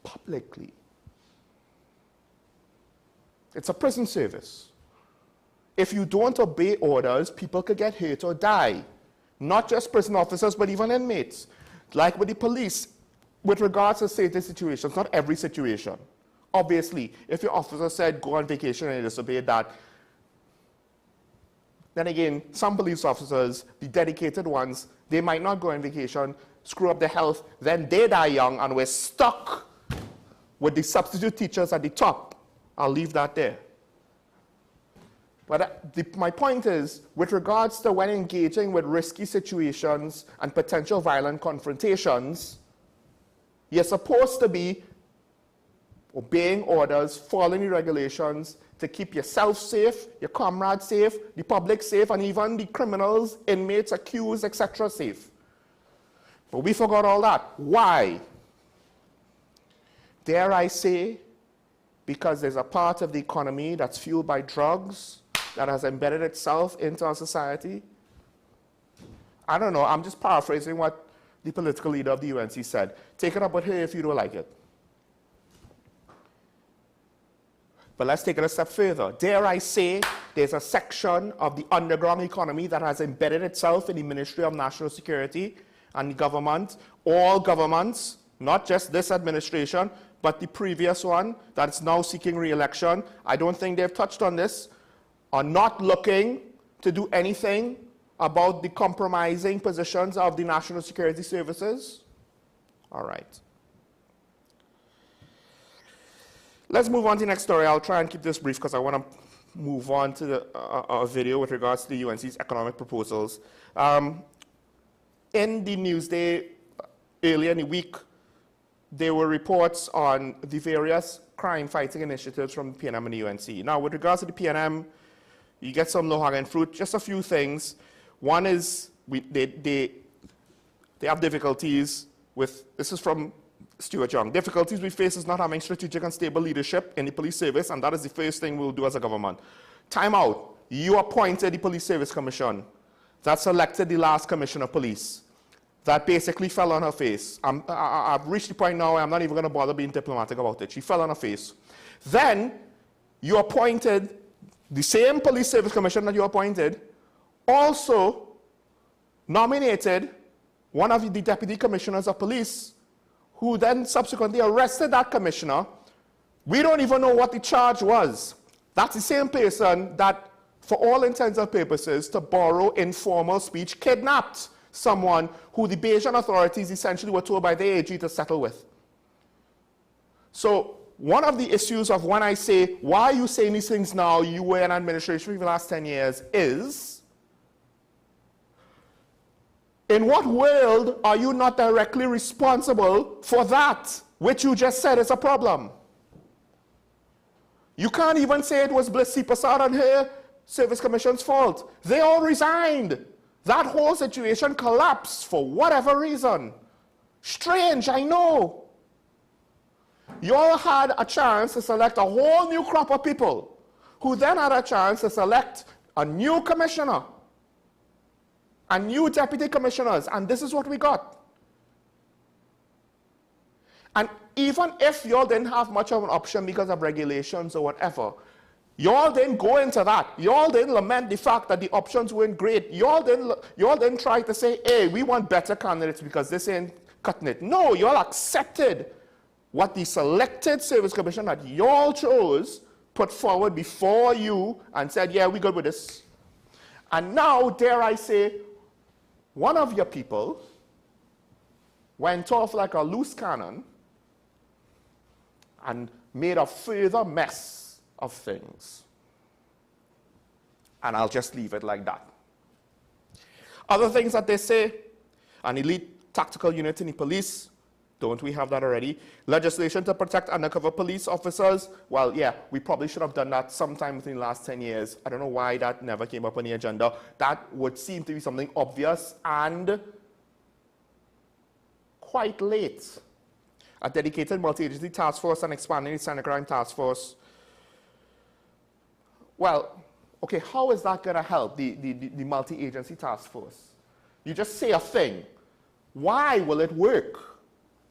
Publicly. It's a prison service. If you don't obey orders, people could get hurt or die. Not just prison officers, but even inmates. Like with the police, with regards to certain situations, not every situation. Obviously, if your officer said go on vacation and you disobeyed that, then again, some police officers, the dedicated ones, they might not go on vacation, screw up their health, then they die young, and we're stuck with the substitute teachers at the top. I'll leave that there. But my point is, with regards to when engaging with risky situations and potential violent confrontations, you're supposed to be obeying orders, following the regulations, to keep yourself safe, your comrades safe, the public safe, and even the criminals, inmates, accused, etc. safe. But we forgot all that. Why? Dare I say, because there's a part of the economy that's fueled by drugs that has embedded itself into our society. I don't know, I'm just paraphrasing what the political leader of the UNC said. Take it up with her if you don't like it. But let's take it a step further. Dare I say there's a section of the underground economy that has embedded itself in the Ministry of National Security and the government, all governments, not just this administration, but the previous one that is now seeking re-election. I don't think they've touched on this, are not looking to do anything about the compromising positions of the national security services. All right. Let's move on to the next story. I'll try and keep this brief because I want to move on to a video with regards to the UNC's economic proposals. In the Newsday earlier in the week, there were reports on the various crime-fighting initiatives from the PNM and the UNC. Now, with regards to the PNM, you get some low-hanging fruit, just a few things. One is they They have difficulties with, this is from Stuart Young, difficulties we face is not having strategic and stable leadership in the police service, and that is the first thing we'll do as a government. Time out. You appointed the Police Service Commission that selected the last commissioner of police. That basically fell on her face. I've reached the point now where I'm not even going to bother being diplomatic about it. She fell on her face. Then you appointed the same Police Service Commission that you appointed, also nominated one of the deputy commissioners of police, who then subsequently arrested that commissioner. We don't even know what the charge was. That's the same person that, for all intents and purposes, to borrow informal speech, kidnapped someone who the Bayesian authorities essentially were told by the AG to settle with. So one of the issues of when I say, why are you saying these things now, you were in administration for the last 10 years, is, in what world are you not directly responsible for that which you just said is a problem? You can't even say it was Blissy Prasad and her Service Commission's fault. They all resigned. That whole situation collapsed for whatever reason. Strange, I know. You all had a chance to select a whole new crop of people who then had a chance to select a new commissioner and new deputy commissioners, and this is what we got. And even if y'all didn't have much of an option because of regulations or whatever, y'all didn't go into that. Y'all didn't lament the fact that the options weren't great. Y'all didn't try to say, hey, we want better candidates because this ain't cutting it. No, y'all accepted what the selected service commission that y'all chose put forward before you and said, yeah, we good with this. And now, dare I say, one of your people went off like a loose cannon and made a further mess of things. And I'll just leave it like that. Other things that they say, an elite tactical unit in the police, don't we have that already? Legislation to protect undercover police officers, well, yeah, we probably should have done that sometime within the last 10 years. I don't know why that never came up on the agenda. That would seem to be something obvious and quite late. A dedicated multi-agency task force and expanding the cybercrime task force. Well, okay, how is that going to help the multi-agency task force? You just say a thing. Why will it work?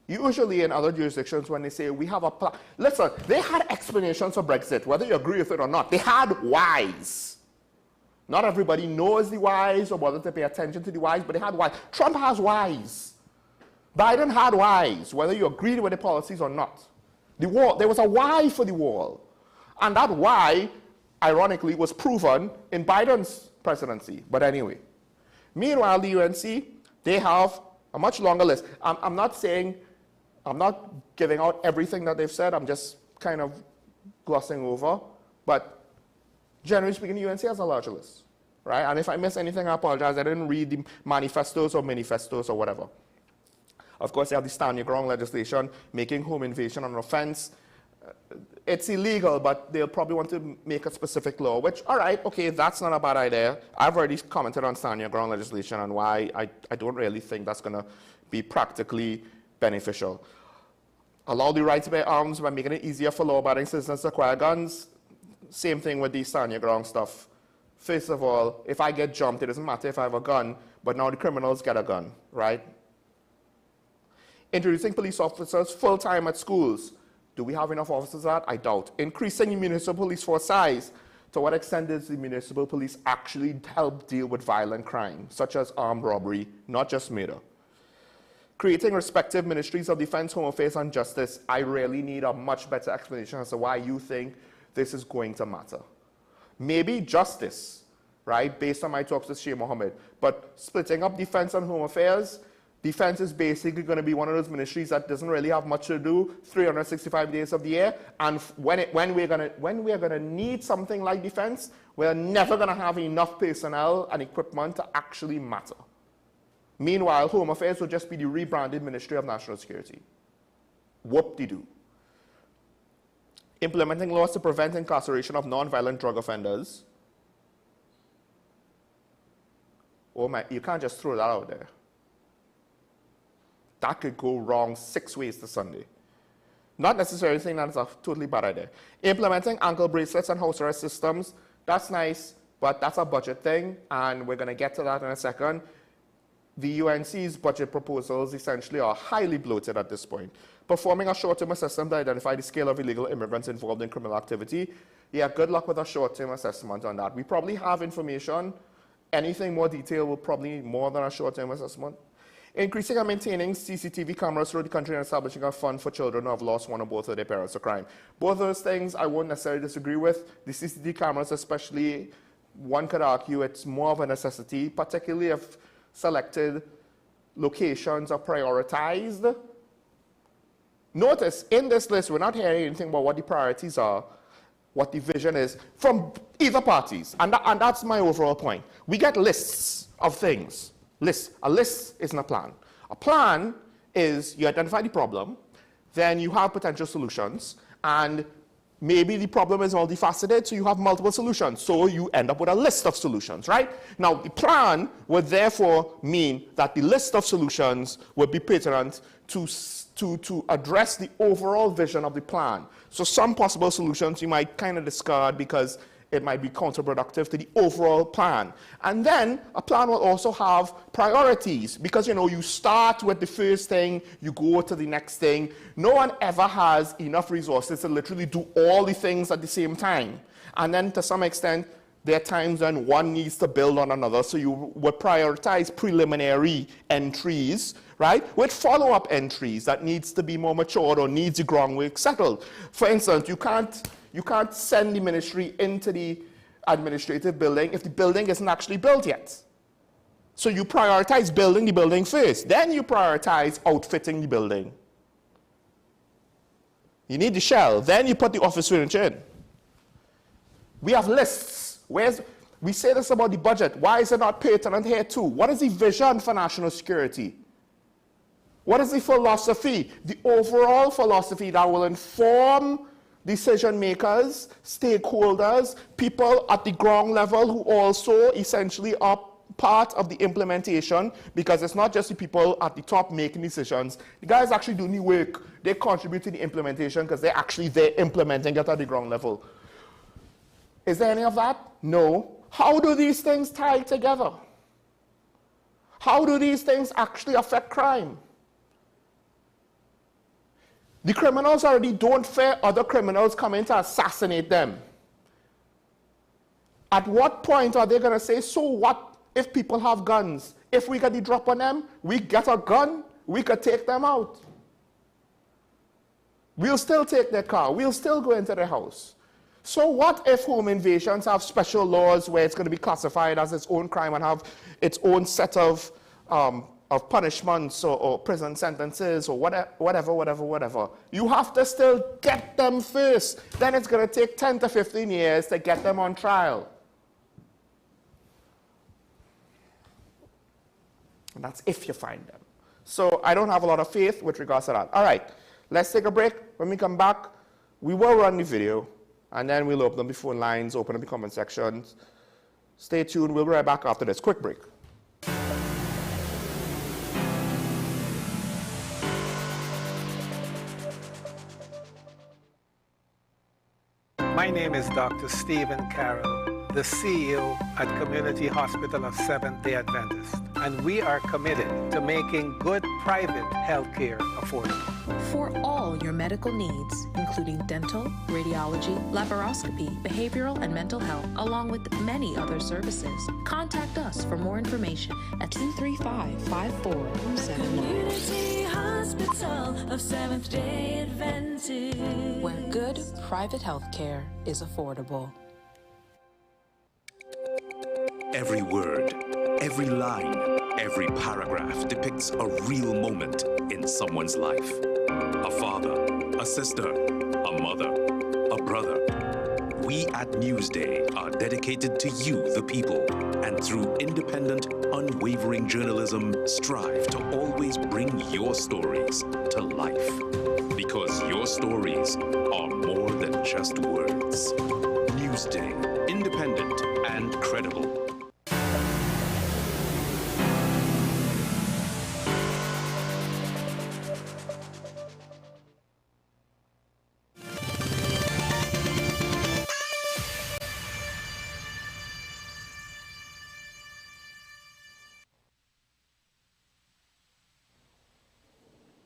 Usually in other jurisdictions when they say we have a plan. Listen, they had explanations for Brexit, whether you agree with it or not. They had whys. Not everybody knows the whys or whether to pay attention to the whys, but they had whys. Trump has whys. Biden had whys, whether you agreed with the policies or not. The wall, there was a why for the wall. And that why, ironically, was proven in Biden's presidency. But anyway. Meanwhile, the UNC, they have a much longer list. I'm not giving out everything that they've said. I'm just kind of glossing over. But generally speaking, the UNC has a larger list, right? And if I miss anything, I apologize. I didn't read the manifestos or manifestos or whatever. Of course, they have the stand your ground legislation, making home invasion an offense. It's illegal, but they'll probably want to make a specific law, which, all right, okay, that's not a bad idea. I've already commented on stand your ground legislation and why I don't really think that's going to be practically beneficial. Allow the right to bear arms by making it easier for law-abiding citizens to acquire guns. Same thing with the stand your ground stuff. First of all, if I get jumped, it doesn't matter if I have a gun, but now the criminals get a gun, right? Introducing police officers full-time at schools. Do we have enough officers for that? I doubt. Increasing the municipal police force size. To what extent does the municipal police actually help deal with violent crime, such as armed robbery, not just murder? Creating respective ministries of defense, home affairs, and justice. I really need a much better explanation as to why you think this is going to matter. Maybe justice, right, based on my talks with Sheikh Mohammed, but splitting up defense and home affairs, defense is basically going to be one of those ministries that doesn't really have much to do 365 days of the year. And when we're going to need something like defense, we're never going to have enough personnel and equipment to actually matter. Meanwhile, home affairs will just be the rebranded Ministry of National Security. Whoop-de-doo. Implementing laws to prevent incarceration of non-violent drug offenders. Oh my, you can't just throw that out there. That could go wrong 6 ways to Sunday. Not necessarily saying that's a totally bad idea. Implementing ankle bracelets and house arrest systems, that's nice, but that's a budget thing, and we're going to get to that in a second. The UNC's budget proposals essentially are highly bloated at this point. Performing a short-term assessment to identify the scale of illegal immigrants involved in criminal activity. Yeah, good luck with a short-term assessment on that. We probably have information. Anything more detailed will probably need more than a short-term assessment. Increasing and maintaining CCTV cameras throughout the country and establishing a fund for children who have lost one or both of their parents to crime. Both those things I won't necessarily disagree with. The CCTV cameras especially, one could argue it's more of a necessity, particularly if selected locations are prioritized. Notice, in this list, we're not hearing anything about what the priorities are, what the vision is, from either parties. And that's my overall point. We get lists of things. Lists. A list isn't a plan. A plan is you identify the problem, then you have potential solutions, and maybe the problem is multifaceted, so you have multiple solutions. So you end up with a list of solutions, right? Now, the plan would therefore mean that the list of solutions would be pertinent to address the overall vision of the plan. So some possible solutions you might kind of discard because it might be counterproductive to the overall plan. And then a plan will also have priorities because, you know, you start with the first thing, you go to the next thing. No one ever has enough resources to literally do all the things at the same time. And then to some extent, there are times when one needs to build on another, so you would prioritize preliminary entries, right, with follow-up entries that needs to be more matured or needs the groundwork settled. For instance, you can't send the ministry into the administrative building if the building isn't actually built yet. So you prioritize building the building first, then you prioritize outfitting the building. You need the shell, then you put the office furniture in. We have lists. We say this about the budget. Why is it not pertinent here too? What is the vision for national security? What is the philosophy, the overall philosophy that will inform decision makers, stakeholders, people at the ground level who also essentially are part of the implementation, because it's not just the people at the top making decisions. The guys actually doing the work. They contribute to the implementation because they're actually there implementing it at the ground level. Is there any of that? No. How do these things tie together? How do these things actually affect crime? The criminals already don't fear other criminals coming to assassinate them. At what point are they going to say, so what if people have guns? If we get the drop on them, we get a gun, we could take them out. We'll still take their car, we'll still go into their house. So what if home invasions have special laws where it's going to be classified as its own crime and have its own set of punishments or prison sentences or whatever. You have to still get them first. Then it's going to take 10 to 15 years to get them on trial. And that's if you find them. So I don't have a lot of faith with regards to that. All right, let's take a break. When we come back, we will run the video, and then we'll open up the phone lines, open up the comment sections. Stay tuned. We'll be right back after this quick break. My name is Dr. Stephen Carroll, the CEO at Community Hospital of Seventh-day Adventist, and we are committed to making good private health care affordable. For all your medical needs, including dental, radiology, laparoscopy, behavioral and mental health, along with many other services, contact us for more information at 235-5479. Community Hospital of Seventh-day Adventist, where good private health care is affordable. Every word, every line, every paragraph depicts a real moment in someone's life. A father, a sister, a mother, a brother. We at Newsday are dedicated to you, the people, and through independent, unwavering journalism, strive to always bring your stories to life. Because your stories are more than just words. Newsday, independent and credible.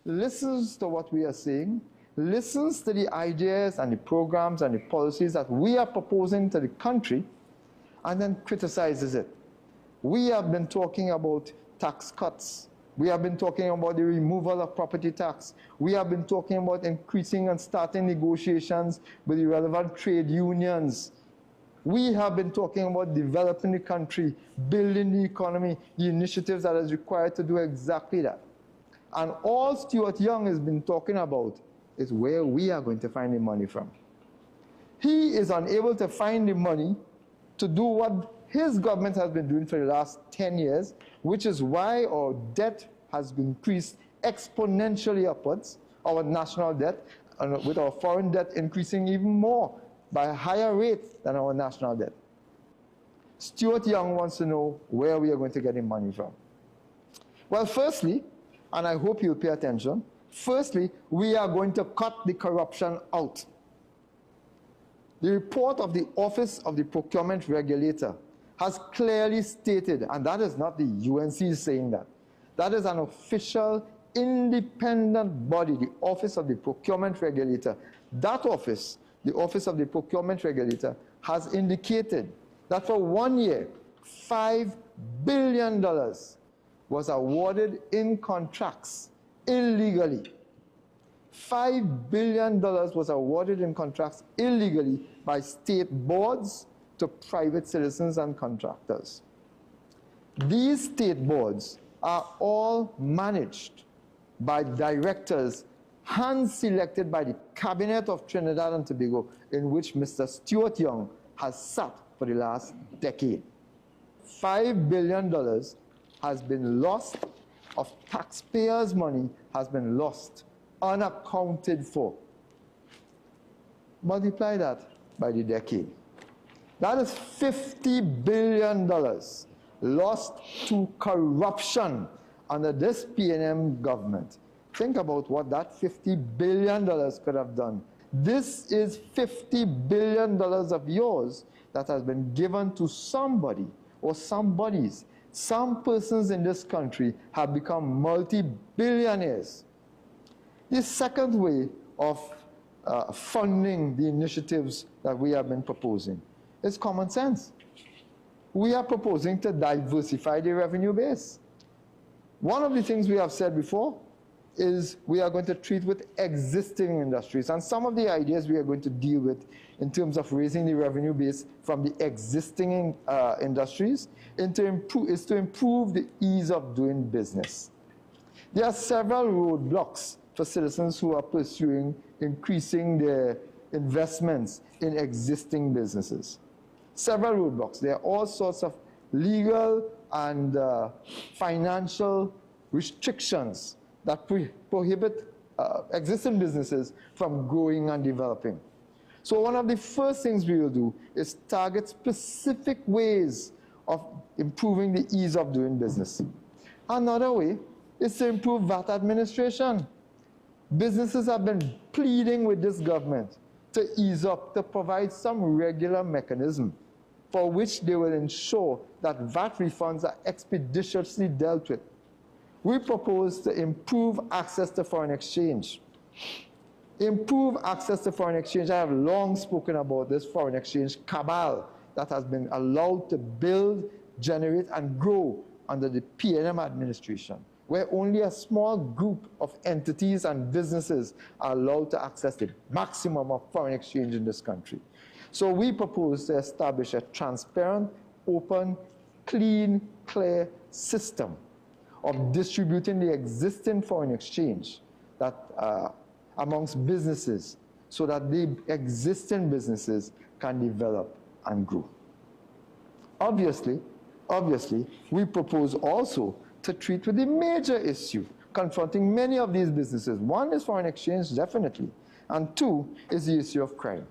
listens to what we are saying, listens to the ideas and the programs and the policies that we are proposing to the country, and then criticizes it. We have been talking about tax cuts. We have been talking about the removal of property tax. We have been talking about increasing and starting negotiations with the relevant trade unions. We have been talking about developing the country, building the economy, the initiatives that is required to do exactly that. And all Stuart Young has been talking about is where we are going to find the money from. He is unable to find the money to do what his government has been doing for the last 10 years, which is why our debt has increased exponentially upwards, our national debt, and with our foreign debt increasing even more by a higher rate than our national debt. Stuart Young wants to know where we are going to get the money from. Well, firstly, and I hope you'll pay attention, firstly, we are going to cut the corruption out. The report of the Office of the Procurement Regulator has clearly stated, and that is not the UNC saying that, that is an official independent body, the Office of the Procurement Regulator. That office, the Office of the Procurement Regulator, has indicated that for 1 year, $5 billion was awarded in contracts illegally. $5 billion was awarded in contracts illegally by state boards to private citizens and contractors. These state boards are all managed by directors hand-selected by the Cabinet of Trinidad and Tobago, in which Mr. Stuart Young has sat for the last decade. $5 billion has been lost, of taxpayers' money has been lost, unaccounted for. Multiply that by the decade. That is $50 billion lost to corruption under this PNM government. Think about what that $50 billion could have done. This is $50 billion of yours that has been given to somebody or somebodies. Some persons in this country have become multi-billionaires. The second way of funding the initiatives that we have been proposing is common sense. We are proposing to diversify the revenue base. One of the things we have said before is we are going to treat with existing industries, and some of the ideas we are going to deal with in terms of raising the revenue base from the existing industries is to improve the ease of doing business. There are several roadblocks for citizens who are pursuing increasing their investments in existing businesses. Several roadblocks. There are all sorts of legal and financial restrictions that prohibit existing businesses from growing and developing. So one of the first things we will do is target specific ways of improving the ease of doing business. Another way is to improve VAT administration. Businesses have been pleading with this government to ease up, to provide some regular mechanism for which they will ensure that VAT refunds are expeditiously dealt with. We propose to improve access to foreign exchange. Improve access to foreign exchange. I have long spoken about this foreign exchange cabal that has been allowed to build, generate, and grow under the PNM administration, where only a small group of entities and businesses are allowed to access the maximum of foreign exchange in this country. So we propose to establish a transparent, open, clean, clear system of distributing the existing foreign exchange that amongst businesses so that the existing businesses can develop and grow. Obviously, we propose also to treat with the major issue confronting many of these businesses. One is foreign exchange, definitely, and two is the issue of crime.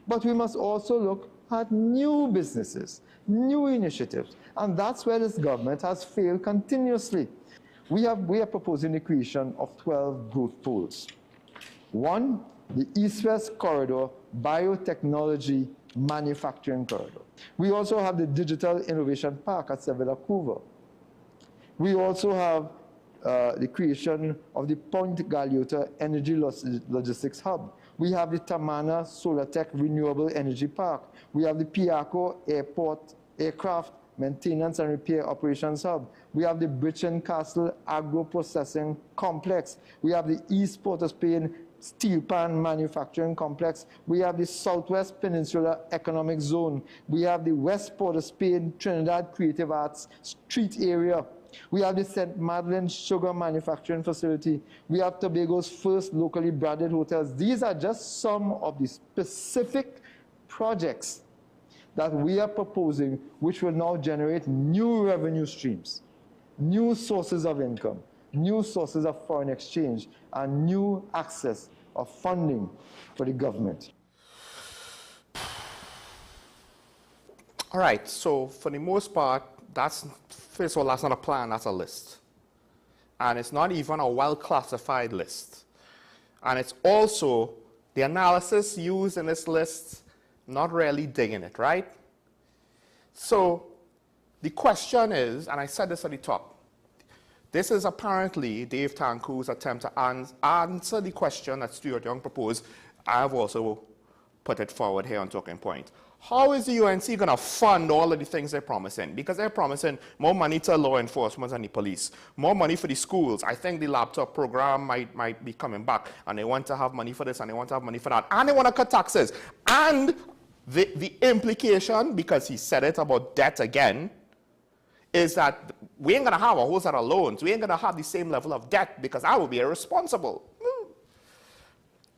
But we must also look at new businesses, new initiatives, and that's where this government has failed continuously. We are proposing the creation of 12 growth poles. One, the East-West Corridor Biotechnology Manufacturing Corridor. We also have the Digital Innovation Park at Sevilla Couva. We also have the creation of the Point Galliota Energy Logistics Hub. We have the Tamana Solar Tech Renewable Energy Park. We have the Piaco Airport Aircraft Maintenance and Repair Operations Hub. We have the Bridgeton Castle Agro Processing Complex. We have the East Port of Spain Steel Pan Manufacturing Complex. We have the Southwest Peninsula Economic Zone. We have the West Port of Spain Trinidad Creative Arts Street Area. We have the St. Madeleine Sugar Manufacturing Facility. We have Tobago's first locally branded hotels. These are just some of the specific projects that we are proposing, which will now generate new revenue streams, new sources of income, new sources of foreign exchange, and new access of funding for the government. All right, so for the most part, that's, first of all, that's not a plan, that's a list. And it's not even a well-classified list. And it's also, the analysis used in this list, not really digging it, right? So the question is, and I said this at the top, this is apparently Dave Tanku's attempt to answer the question that Stuart Young proposed. I've also put it forward here on Talking Point. How is the UNC going to fund all of the things they're promising? Because they're promising more money to law enforcement and the police, more money for the schools. I think the laptop program might be coming back, and they want to have money for this, and they want to have money for that, and they want to cut taxes. And the implication, because he said it about debt again, is that we ain't going to have a whole set of loans. We ain't going to have the same level of debt because I will be irresponsible.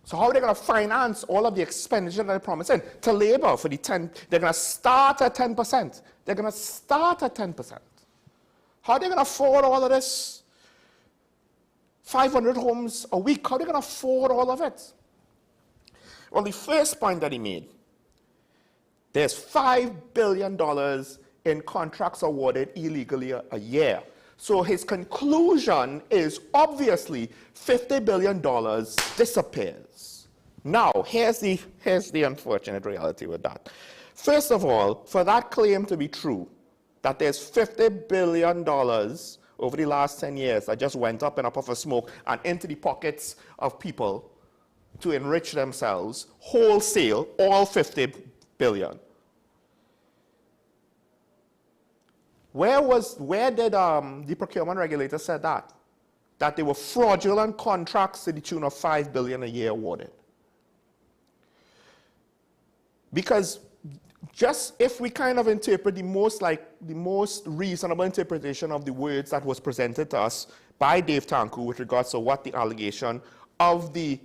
So how are they going to finance all of the expenditure that they're promising to labor for the 10? They're going to start at 10%. They're going to start at 10%. How are they going to afford all of this? 500 homes a week. How are they going to afford all of it? Well, the first point that he made, there's $5 billion in contracts awarded illegally a year. So his conclusion is obviously $50 billion disappears. Now, here's the unfortunate reality with that. First of all, for that claim to be true, that there's $50 billion over the last 10 years that just went up in a puff of smoke and into the pockets of people to enrich themselves, wholesale, all $50 billion. Where did the procurement regulator say that? That there were fraudulent contracts to the tune of $5 billion a year awarded. Because just if we kind of interpret the most reasonable interpretation of the words that was presented to us by Dave Tanku with regards to what the allegation of the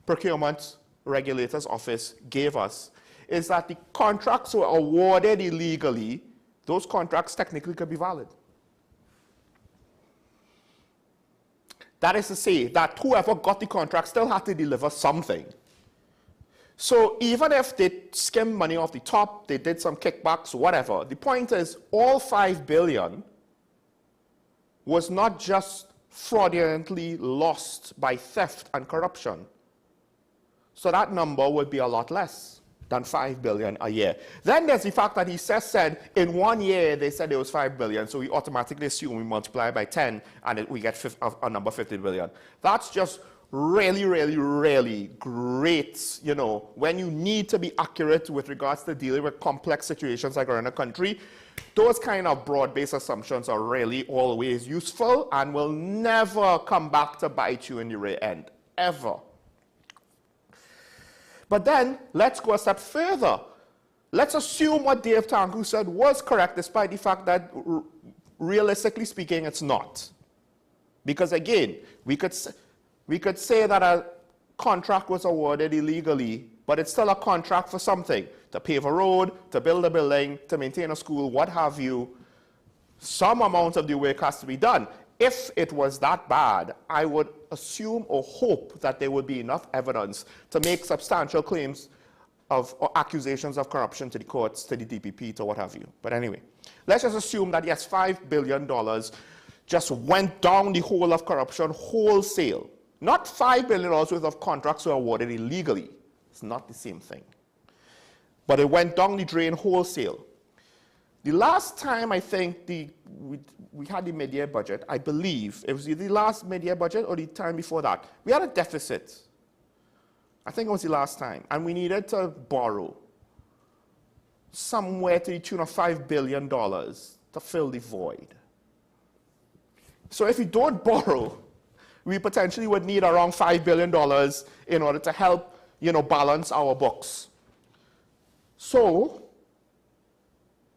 procurement regulator's office gave us, is that the contracts were awarded illegally. Those contracts technically could be valid. That is to say that whoever got the contract still had to deliver something. So even if they skimmed money off the top, they did some kickbacks, whatever, the point is all $5 billion was not just fraudulently lost by theft and corruption. So that number would be a lot less than $5 billion a year. Then there's the fact that he said in 1 year they said it was $5 billion, so we automatically assume we multiply by 10 and we get a number $50 billion. That's just really, really, really great, you know, when you need to be accurate with regards to dealing with complex situations like around the country. Those kind of broad-based assumptions are really always useful and will never come back to bite you in the rear end, ever. But then, let's go a step further. Let's assume what Dave Tanku said was correct, despite the fact that, realistically speaking, it's not. Because again, we could say that a contract was awarded illegally, but it's still a contract for something. To pave a road, to build a building, to maintain a school, what have you. Some amount of the work has to be done. If it was that bad, I would assume or hope that there would be enough evidence to make substantial claims of or accusations of corruption to the courts, to the DPP, to what have you. But anyway, let's just assume that yes, $5 billion just went down the hole of corruption wholesale. Not $5 billion worth of contracts were awarded illegally. It's not the same thing. But it went down the drain wholesale. The last time I think we had the mid-year budget, I believe, it was either the last mid-year budget or the time before that, we had a deficit. I think it was the last time, and we needed to borrow somewhere to the tune of $5 billion to fill the void. So if we don't borrow, we potentially would need around $5 billion in order to help, balance our books. So,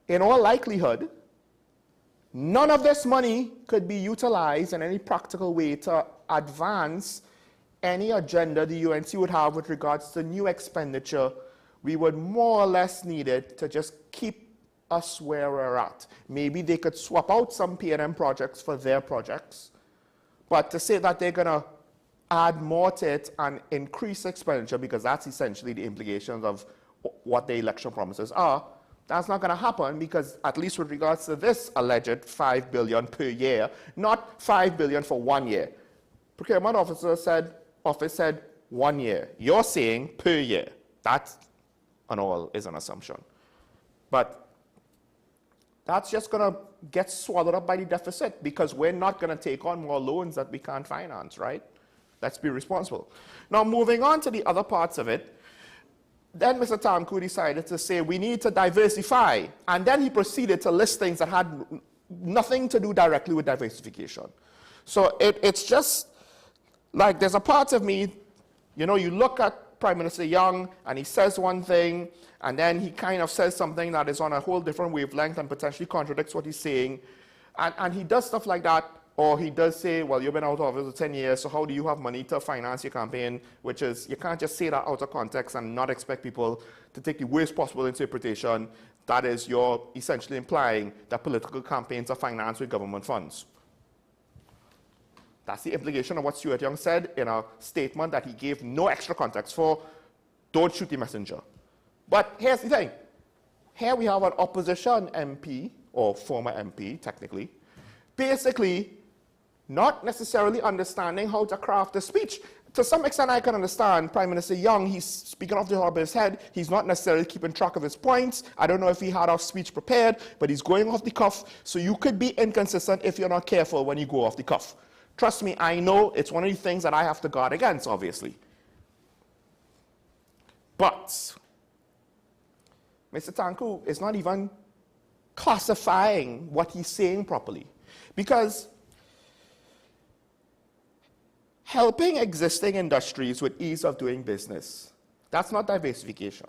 in all likelihood, none of this money could be utilized in any practical way to advance any agenda the UNC would have with regards to new expenditure. We would more or less need it to just keep us where we're at. Maybe they could swap out some P&M projects for their projects, but to say that they're going to add more to it and increase expenditure, because that's essentially the implications of what the election promises are, that's not going to happen, because at least with regards to this alleged $5 billion per year, not $5 billion for 1 year. Procurement office said 1 year. You're saying per year. That and all is an assumption. But that's just going to get swallowed up by the deficit, because we're not going to take on more loans that we can't finance, right? Let's be responsible. Now, moving on to the other parts of it, then Mr. Tanku decided to say we need to diversify, and then he proceeded to list things that had nothing to do directly with diversification. So it's just like there's a part of me, you look at Prime Minister Young and he says one thing, and then he kind of says something that is on a whole different wavelength and potentially contradicts what he's saying, and he does stuff like that. Or he does say, well, you've been out of office for 10 years, so how do you have money to finance your campaign? Which is, you can't just say that out of context and not expect people to take the worst possible interpretation. That is, you're essentially implying that political campaigns are financed with government funds. That's the implication of what Stuart Young said in a statement that he gave no extra context for. Don't shoot the messenger. But here's the thing. Here we have an opposition MP, or former MP, technically, basically not necessarily understanding how to craft a speech. To some extent, I can understand Prime Minister Young, he's speaking off the top of his head. He's not necessarily keeping track of his points. I don't know if he had a speech prepared, but he's going off the cuff. So you could be inconsistent if you're not careful when you go off the cuff. Trust me, I know it's one of the things that I have to guard against, obviously. But Mr. Tanku is not even classifying what he's saying properly. Because helping existing industries with ease of doing business, that's not diversification.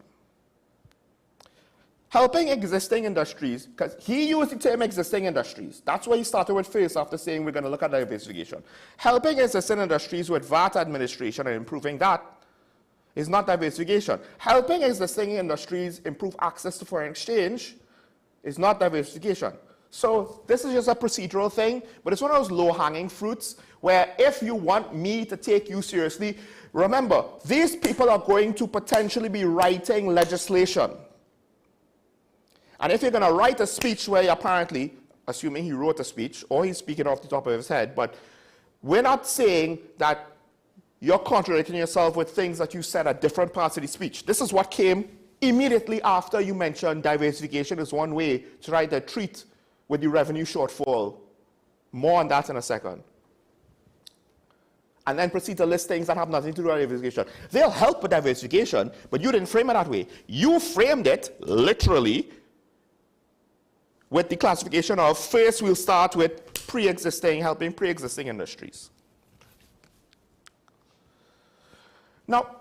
Helping existing industries, because he used the term existing industries. That's what he started with first after saying we're going to look at diversification. Helping existing industries with VAT administration and improving that is not diversification. Helping existing industries improve access to foreign exchange is not diversification. So this is just a procedural thing, but it's one of those low-hanging fruits where if you want me to take you seriously, remember, these people are going to potentially be writing legislation. And if you're going to write a speech where you apparently, assuming he wrote a speech, or he's speaking off the top of his head, but we're not saying that you're contradicting yourself with things that you said at different parts of the speech. This is what came immediately after you mentioned diversification is one way to try to treat with the revenue shortfall. More on that in a second. And then proceed to list things that have nothing to do with diversification. They'll help with diversification, but you didn't frame it that way. You framed it, literally, with the classification of first we'll start with helping pre-existing industries. Now,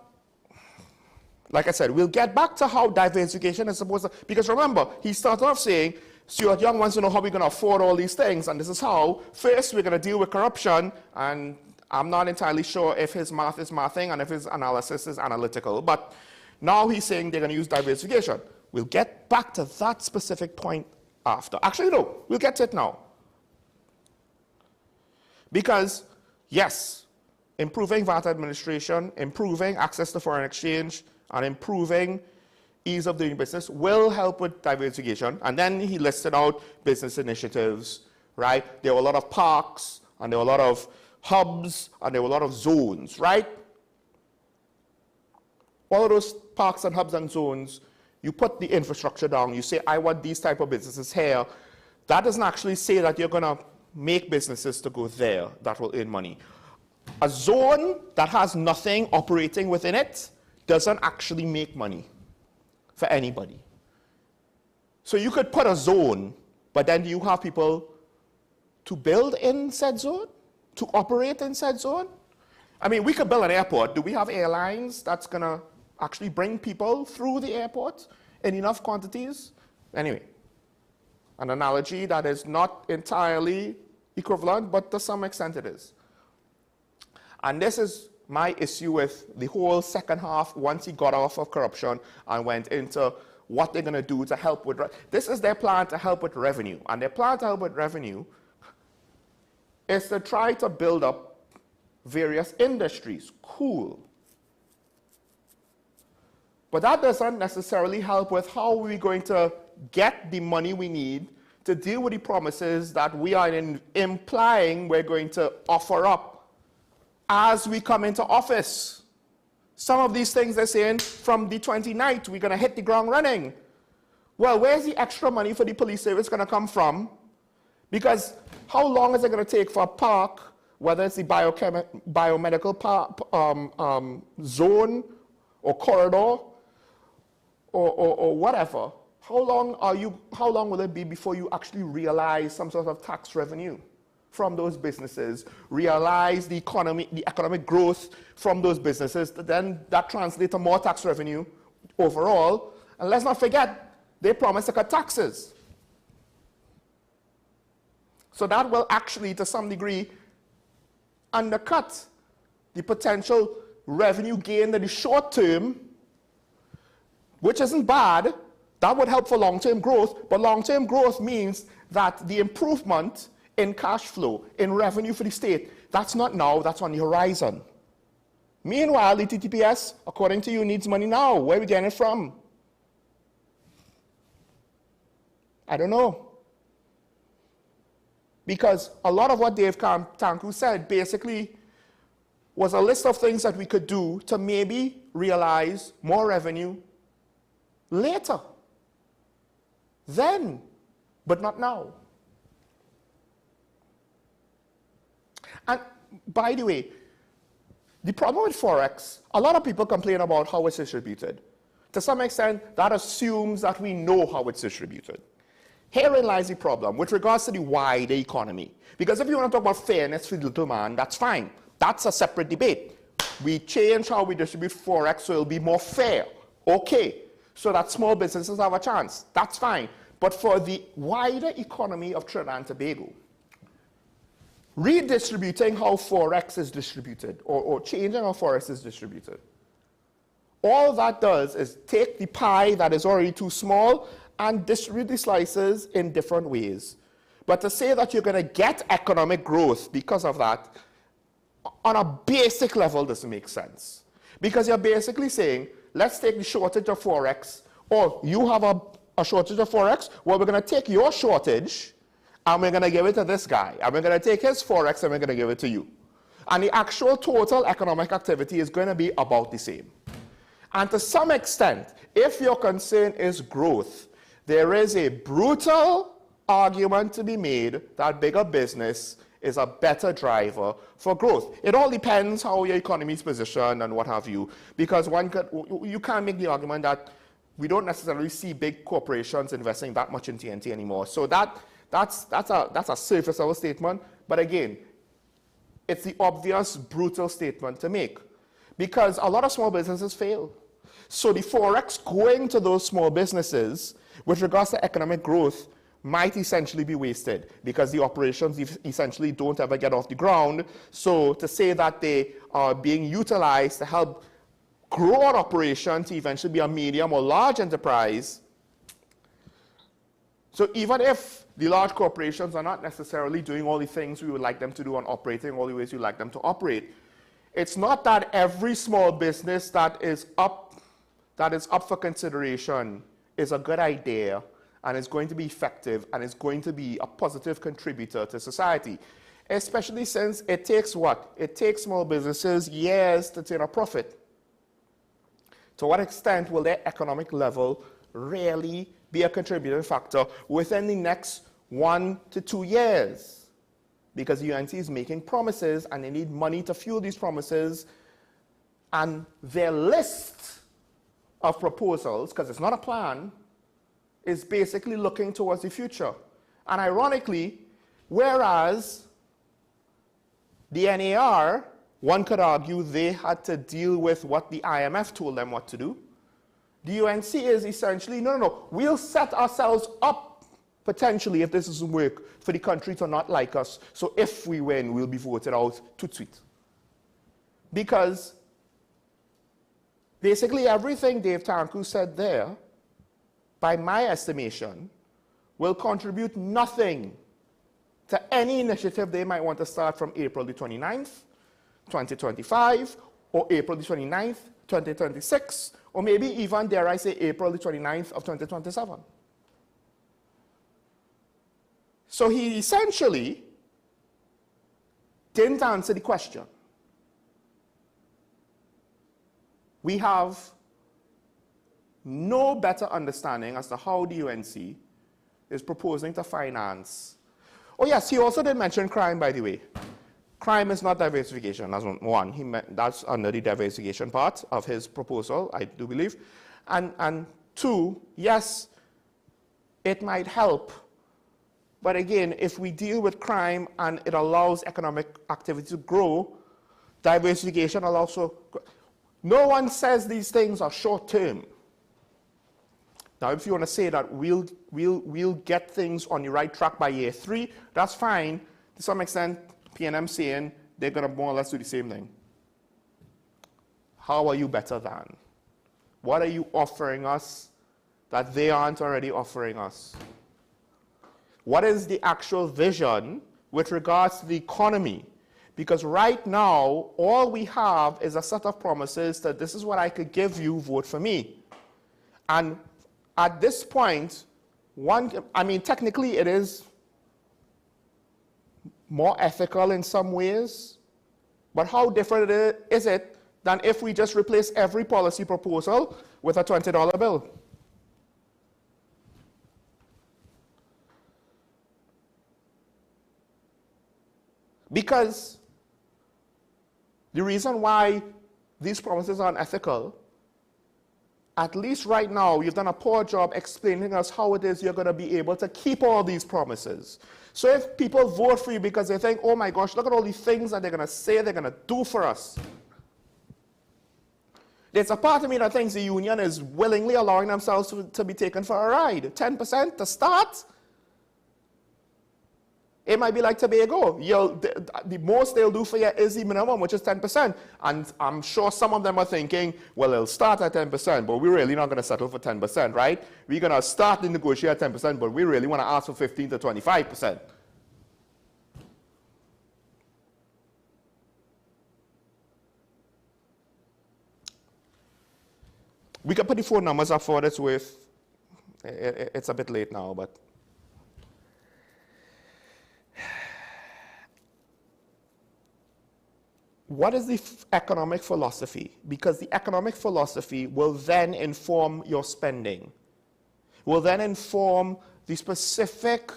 like I said, we'll get back to how diversification is supposed to, because remember, he started off saying, Stuart Young wants to know how we're going to afford all these things, and this is how. First, we're going to deal with corruption, and I'm not entirely sure if his math is mathing and if his analysis is analytical, but now he's saying they're going to use diversification. We'll get back to that specific point after. Actually, no, we'll get to it now. Because, yes, improving VAT administration, improving access to foreign exchange, and improving ease of doing business will help with diversification. And then he listed out business initiatives, right? There were a lot of parks, and there were a lot of hubs, and there were a lot of zones, right? All of those parks and hubs and zones, You put the infrastructure down. You say, I want these type of businesses here. That doesn't actually say that you're going to make businesses to go there that will earn money. A zone that has nothing operating within it doesn't actually make money for anybody. So you could put a zone, but then do you have people to build in said zone? To operate in said zone? I mean, we could build an airport. Do we have airlines that's going to actually bring people through the airport in enough quantities? Anyway, an analogy that is not entirely equivalent, but to some extent it is. And this is my issue with the whole second half once he got off of corruption and went into what they're going to do to help with. This is their plan to help with revenue. And their plan to help with revenue is to try to build up various industries. Cool. But that doesn't necessarily help with how we're going to get the money we need to deal with the promises that we are implying we're going to offer up as we come into office. Some of these things they're saying from the 29th, we're going to hit the ground running. Well, where's the extra money for the police service going to come from? Because how long is it going to take for a park, whether it's the biomedical park, zone or corridor or whatever, how long will it be before you actually realize some sort of tax revenue from those businesses, realize the economic growth from those businesses, then that translates to more tax revenue overall. And let's not forget, they promised to cut taxes. So that will actually, to some degree, undercut the potential revenue gain in the short term, which isn't bad. That would help for long-term growth, but long-term growth means that the improvement in cash flow, in revenue for the state, that's not now, that's on the horizon. Meanwhile, the TTPS, according to you, needs money now. Where are we getting it from? I don't know. Because a lot of what Dave Tanku said basically was a list of things that we could do to maybe realize more revenue later. Then, but not now. And by the way, the problem with Forex, a lot of people complain about how it's distributed. To some extent, that assumes that we know how it's distributed. Herein lies the problem with regards to the wider economy. Because if you want to talk about fairness for the little man, that's fine. That's a separate debate. We change how we distribute Forex so it'll be more fair. Okay. So that small businesses have a chance. That's fine. But for the wider economy of Trinidad and Tobago, redistributing how Forex is distributed or changing how Forex is distributed, all that does is take the pie that is already too small and distribute the slices in different ways. But to say that you're going to get economic growth because of that, on a basic level, doesn't make sense. Because you're basically saying, let's take the shortage of Forex, or you have a shortage of Forex, well, we're going to take your shortage and we're going to give it to this guy. And we're going to take his Forex and we're going to give it to you. And the actual total economic activity is going to be about the same. And to some extent, if your concern is growth, there is a brutal argument to be made that bigger business is a better driver for growth. It all depends how your economy is positioned and what have you. Because you can't make the argument that we don't necessarily see big corporations investing that much in TNT anymore. So that's a surface level statement. But again, it's the obvious, brutal statement to make. Because a lot of small businesses fail. So the Forex going to those small businesses with regards to economic growth might essentially be wasted because the operations essentially don't ever get off the ground. So to say that they are being utilized to help grow an operation to eventually be a medium or large enterprise. So even if the large corporations are not necessarily doing all the things we would like them to do and operating all the ways we like them to operate, it's not that every small business that is up for consideration is a good idea and is going to be effective and is going to be a positive contributor to society, especially since it takes what? It takes small businesses years to turn a profit. To what extent will their economic level really be a contributing factor within the next 1 to 2 years. Because the UNC is making promises and they need money to fuel these promises. And their list of proposals, because it's not a plan, is basically looking towards the future. And ironically, whereas the NAR, one could argue they had to deal with what the IMF told them what to do, the UNC is essentially, no, we'll set ourselves up potentially, if this doesn't work, for the country to not like us. So if we win, we'll be voted out tout de suite. Because basically everything Dave Tanku said there, by my estimation, will contribute nothing to any initiative they might want to start from April the 29th, 2025, or April the 29th, 2026, or maybe even, dare I say, April the 29th of 2027. So he essentially didn't answer the question. We have no better understanding as to how the UNC is proposing to finance. Oh yes, he also did mention crime, by the way. Crime is not diversification, that's one. That's under the diversification part of his proposal, I do believe. And two, yes, it might help. But again, if we deal with crime and it allows economic activity to grow, diversification will also grow. No one says these things are short term. Now, if you want to say that we'll get things on the right track by year 3, that's fine. To some extent, PNM saying they're going to more or less do the same thing. How are you better than? What are you offering us that they aren't already offering us? What is the actual vision with regards to the economy? Because right now, all we have is a set of promises that this is what I could give you, vote for me. And at this point, technically it is more ethical in some ways, but how different is it than if we just replace every policy proposal with a $20 bill? Because the reason why these promises are unethical, at least right now, you've done a poor job explaining us how it is you're going to be able to keep all these promises. So if people vote for you because they think, oh my gosh, look at all these things that they're going to say they're going to do for us. There's a part of me that thinks the union is willingly allowing themselves to be taken for a ride. 10% to start? It might be like Tobago. The most they'll do for you is the minimum, which is 10%. And I'm sure some of them are thinking, well, it'll start at 10%, but we're really not going to settle for 10%, right? We're going to start the negotiate at 10%, but we really want to ask for 15 to 25%. We can put the phone numbers up for what it's worth. It's a bit late now, but what is the economic philosophy? Because the economic philosophy will then inform your spending, will then inform the specific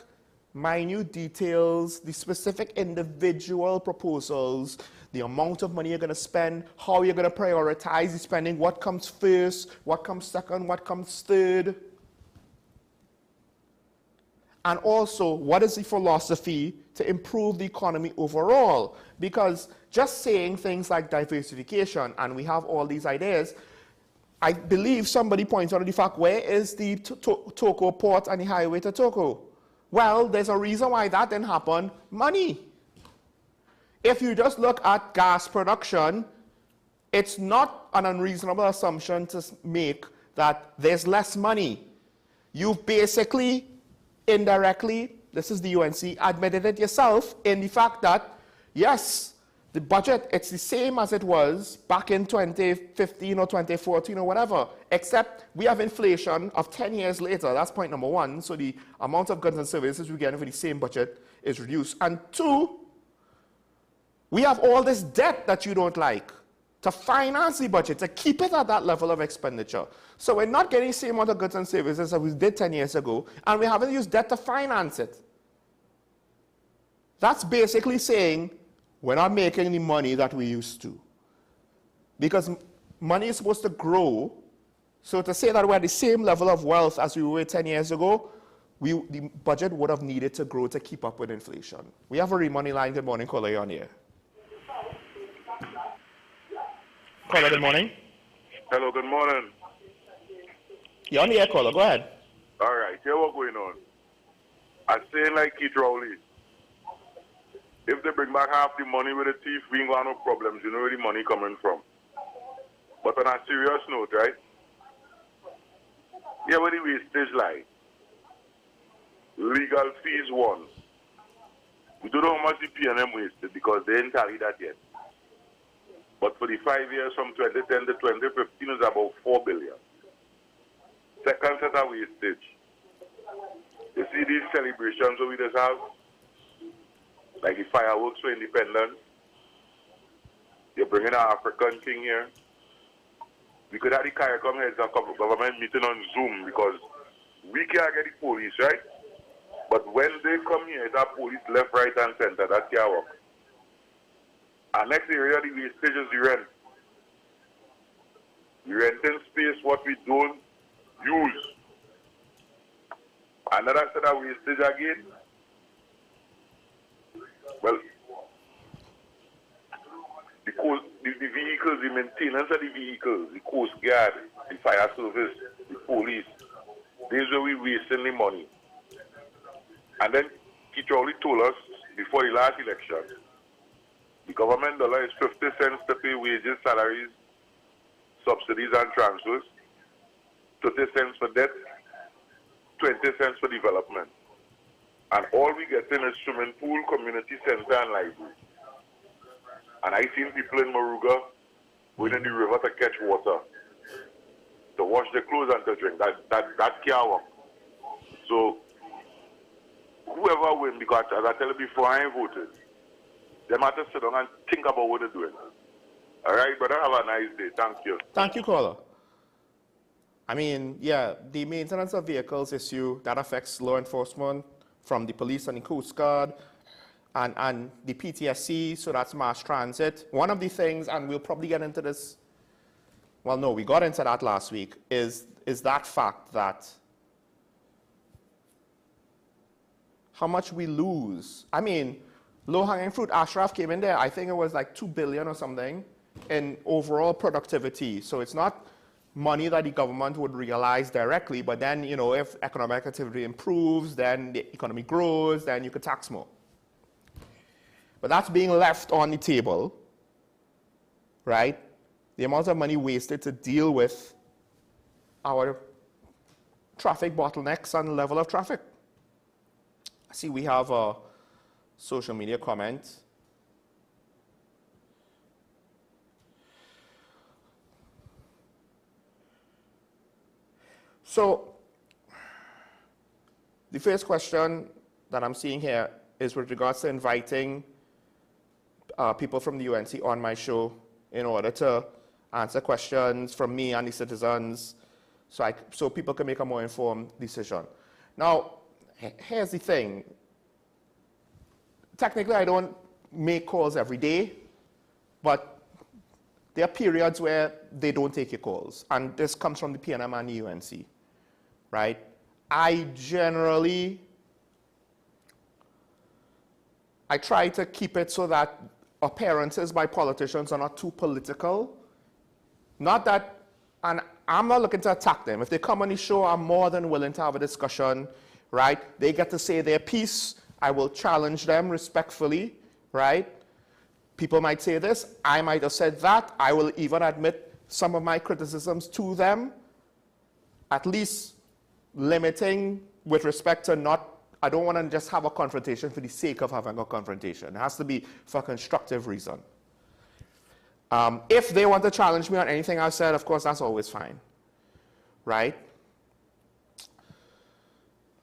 minute details, the specific individual proposals, the amount of money you're going to spend, how you're going to prioritize the spending, what comes first, what comes second, what comes third. And also, what is the philosophy to improve the economy overall? Because just saying things like diversification, and we have all these ideas, I believe somebody pointed out the fact, where is the Toko port and the highway to Toko? Well, there's a reason why that didn't happen: money. If you just look at gas production, it's not an unreasonable assumption to make that there's less money. You've basically, indirectly, this is the UNC, admitted it yourself in the fact that, yes, the budget, it's the same as it was back in 2015 or 2014 or whatever, except we have inflation of 10 years later. That's point number one. So the amount of goods and services we're getting for the same budget is reduced. And two, we have all this debt that you don't like. to finance the budget, to keep it at that level of expenditure. So we're not getting the same amount of goods and services that we did 10 years ago, and we haven't used debt to finance it. That's basically saying we're not making the money that we used to. Because money is supposed to grow, so to say that we're at the same level of wealth as we were 10 years ago, the budget would have needed to grow to keep up with inflation. We have a remoney line. Good morning, caller, you're on here. Caller, good morning. Hello, good morning. You're on the air, caller. Go ahead. All right, here what's going on. I'm saying like Keith Rowley. If they bring back half the money with the thief, we ain't got no problems. You know where the money coming from. But on a serious note, right? Yeah, where the wastage lie. Legal fees one. We don't know how much the PNM wasted because they didn't tally that yet. But for the 5 years from 2010 to 2015 is about 4 billion. Second set of wastage. You see these celebrations that we just have? Like the fireworks for independence. You're bringing an African king here. We could have the CARICOM heads of government meeting on Zoom because we can't get the police, right? But when they come here, it's our police left, right, and center. That can't work. Our next area, the wastage is the rent. We renting space what we don't use. Another set of wastage again. Well, the vehicles, the maintenance of the vehicles, the Coast Guard, the fire service, the police, these are we wasting the money. And then Keith Rowley told us before the last election, the government dollar is 50 cents to pay wages, salaries, subsidies and transfers, 30 cents for debt, 20 cents for development. And all we get in is swimming pool, community center and library. And I seen people in Moruga going in the river to catch water, to wash their clothes and to drink. That can't work. So whoever wins, because as I tell you before, I ain't voted. They have to sit down and think about what they're doing. All right, brother, have a nice day. Thank you. Thank you, caller. I mean, yeah, the maintenance of vehicles issue, that affects law enforcement from the police and the Coast Guard and the PTSC, so that's mass transit. One of the things, and we'll probably get into this, well, no, we got into that last week, is that fact that how much we lose. I mean, low-hanging fruit, Ashraf came in there, I think it was like 2 billion or something in overall productivity. So it's not money that the government would realize directly, but then, you know, if economic activity improves, then the economy grows, then you could tax more. But that's being left on the table, right? The amount of money wasted to deal with our traffic bottlenecks and level of traffic. I see we have a social media comment. So, the first question that I'm seeing here is with regards to inviting people from the UNC on my show in order to answer questions from me and the citizens so people can make a more informed decision. Now, here's the thing. Technically, I don't make calls every day, but there are periods where they don't take your calls. And this comes from the PNM and the UNC, right? I try to keep it so that appearances by politicians are not too political. Not that, and I'm not looking to attack them. If they come on the show, I'm more than willing to have a discussion, right? They get to say their piece. I will challenge them respectfully, right? People might say this. I might have said that. I will even admit some of my criticisms to them, at least limiting with respect to not, I don't want to just have a confrontation for the sake of having a confrontation. It has to be for a constructive reason. If they want to challenge me on anything I've said, of course, that's always fine, right?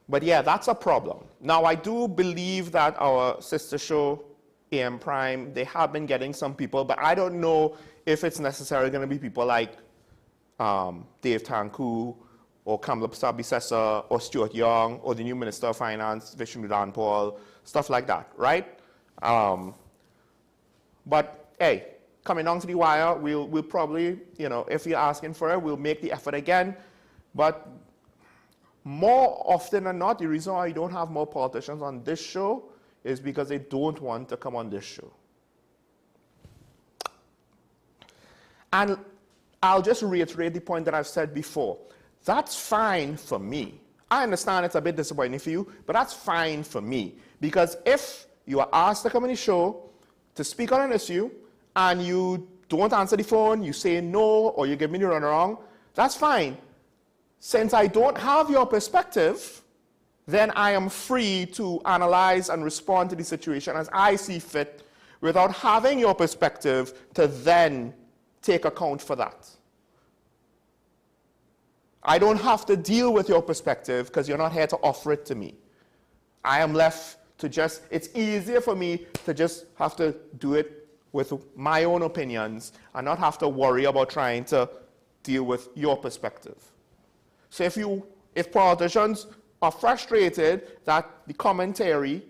But yeah, that's a problem. Now, I do believe that our sister show AM Prime, they have been getting some people, but I don't know if it's necessarily going to be people like Dave Tanku or Kamala Prasad-Bissessar or Stuart Young or the new Minister of Finance, Vishnu Paul, stuff like that, right? But hey, coming down to the wire, we'll probably, you know, if you're asking for it, we'll make the effort again. But more often than not, the reason why you don't have more politicians on this show is because they don't want to come on this show. And I'll just reiterate the point that I've said before. That's fine for me. I understand it's a bit disappointing for you, but that's fine for me. Because if you are asked to come on the show to speak on an issue and you don't answer the phone, you say no, or you give me the runaround, that's fine. Since I don't have your perspective, then I am free to analyze and respond to the situation as I see fit without having your perspective to then take account for that. I don't have to deal with your perspective because you're not here to offer it to me. I am left to just, it's easier for me to just have to do it with my own opinions and not have to worry about trying to deal with your perspective. So if politicians are frustrated that the commentary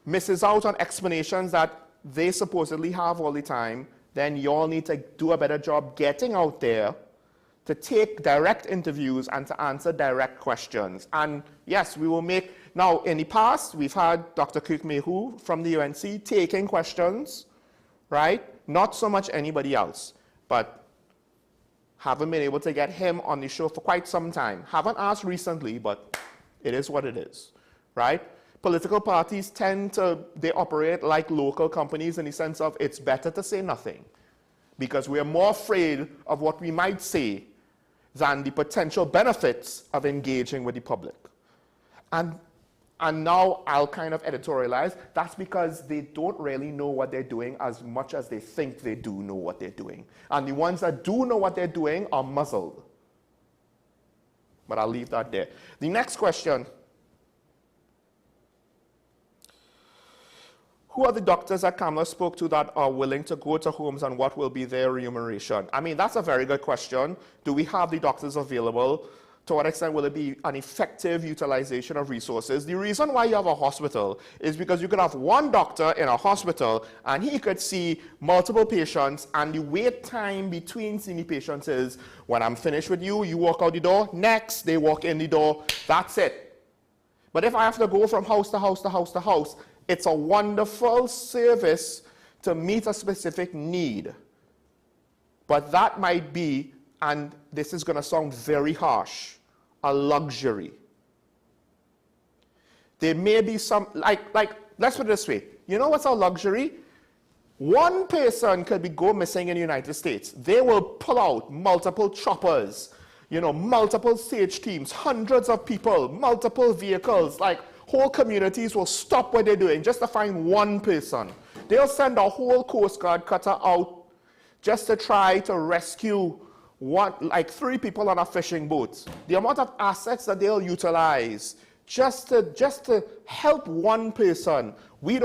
misses out on explanations that they supposedly have all the time, then you all need to do a better job getting out there to take direct interviews and to answer direct questions. And yes, we will make, now in the past, we've had Dr. Kirk Mehu from the UNC taking questions, right? Not so much anybody else, but haven't been able to get him on the show for quite some time. Haven't asked recently, but it is what it is, right? Political parties they operate like local companies in the sense of it's better to say nothing because we are more afraid of what we might say than the potential benefits of engaging with the public. And now I'll kind of editorialize. That's because they don't really know what they're doing as much as they think they do know what they're doing. And the ones that do know what they're doing are muzzled. But I'll leave that there. The next question. Who are the doctors that Kamala spoke to that are willing to go to homes and what will be their remuneration? I mean, that's a very good question. Do we have the doctors available? To what extent will it be an effective utilization of resources? The reason why you have a hospital is because you could have one doctor in a hospital and he could see multiple patients and the wait time between seeing the patients is when I'm finished with you, you walk out the door, next they walk in the door, that's it. But if I have to go from house to house to house to house, it's a wonderful service to meet a specific need. But that might be, and this is going to sound very harsh, a luxury. There may be some, like let's put it this way. You know what's a luxury? One person could go missing in the United States. They will pull out multiple choppers, you know, multiple stage teams, hundreds of people, multiple vehicles, like whole communities will stop what they're doing just to find one person. They'll send a whole Coast Guard cutter out just to try to rescue like 3 people on a fishing boat. The amount of assets that they'll utilize just to help one person, we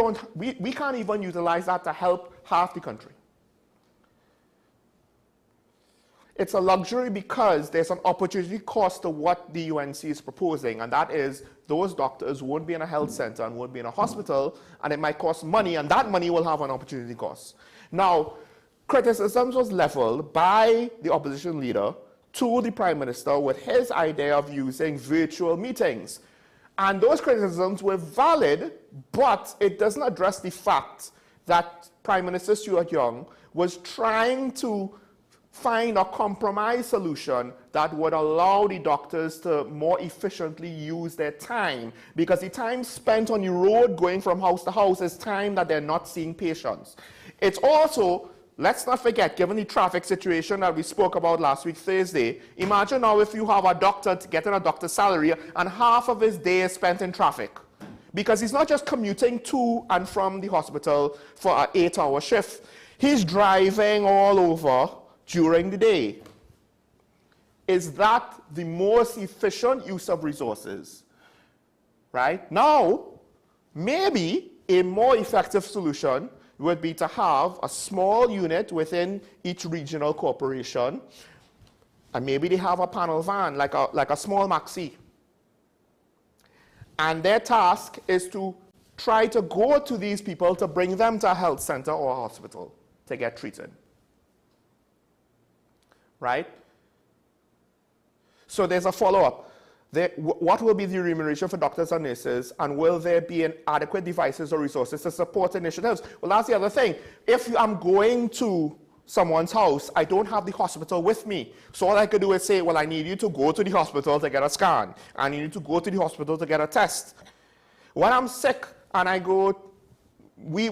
can't even utilize that to help half the country. It's a luxury because there's an opportunity cost to what the UNC is proposing, and that is those doctors won't be in a health center and won't be in a hospital, and it might cost money, and that money will have an opportunity cost. Now, criticisms was leveled by the opposition leader to the Prime Minister with his idea of using virtual meetings. And those criticisms were valid, but it doesn't address the fact that Prime Minister Stuart Young was trying to find a compromise solution that would allow the doctors to more efficiently use their time, because the time spent on the road going from house to house is time that they're not seeing patients. It's also, let's not forget, given the traffic situation that we spoke about last week, Thursday, imagine now if you have a doctor getting a doctor's salary and half of his day is spent in traffic. Because he's not just commuting to and from the hospital for an 8-hour shift. He's driving all over during the day. Is that the most efficient use of resources? Right? Now, maybe a more effective solution would be to have a small unit within each regional corporation, and maybe they have a panel van, like a small maxi. And their task is to try to go to these people to bring them to a health center or a hospital to get treated. Right? So there's a follow-up. What will be the remuneration for doctors and nurses, and will there be adequate devices or resources to support initiatives? Well, that's the other thing. If I'm going to someone's house, I don't have the hospital with me. So all I could do is say, well, I need you to go to the hospital to get a scan. I need you to go to the hospital to get a test. When I'm sick and I go, we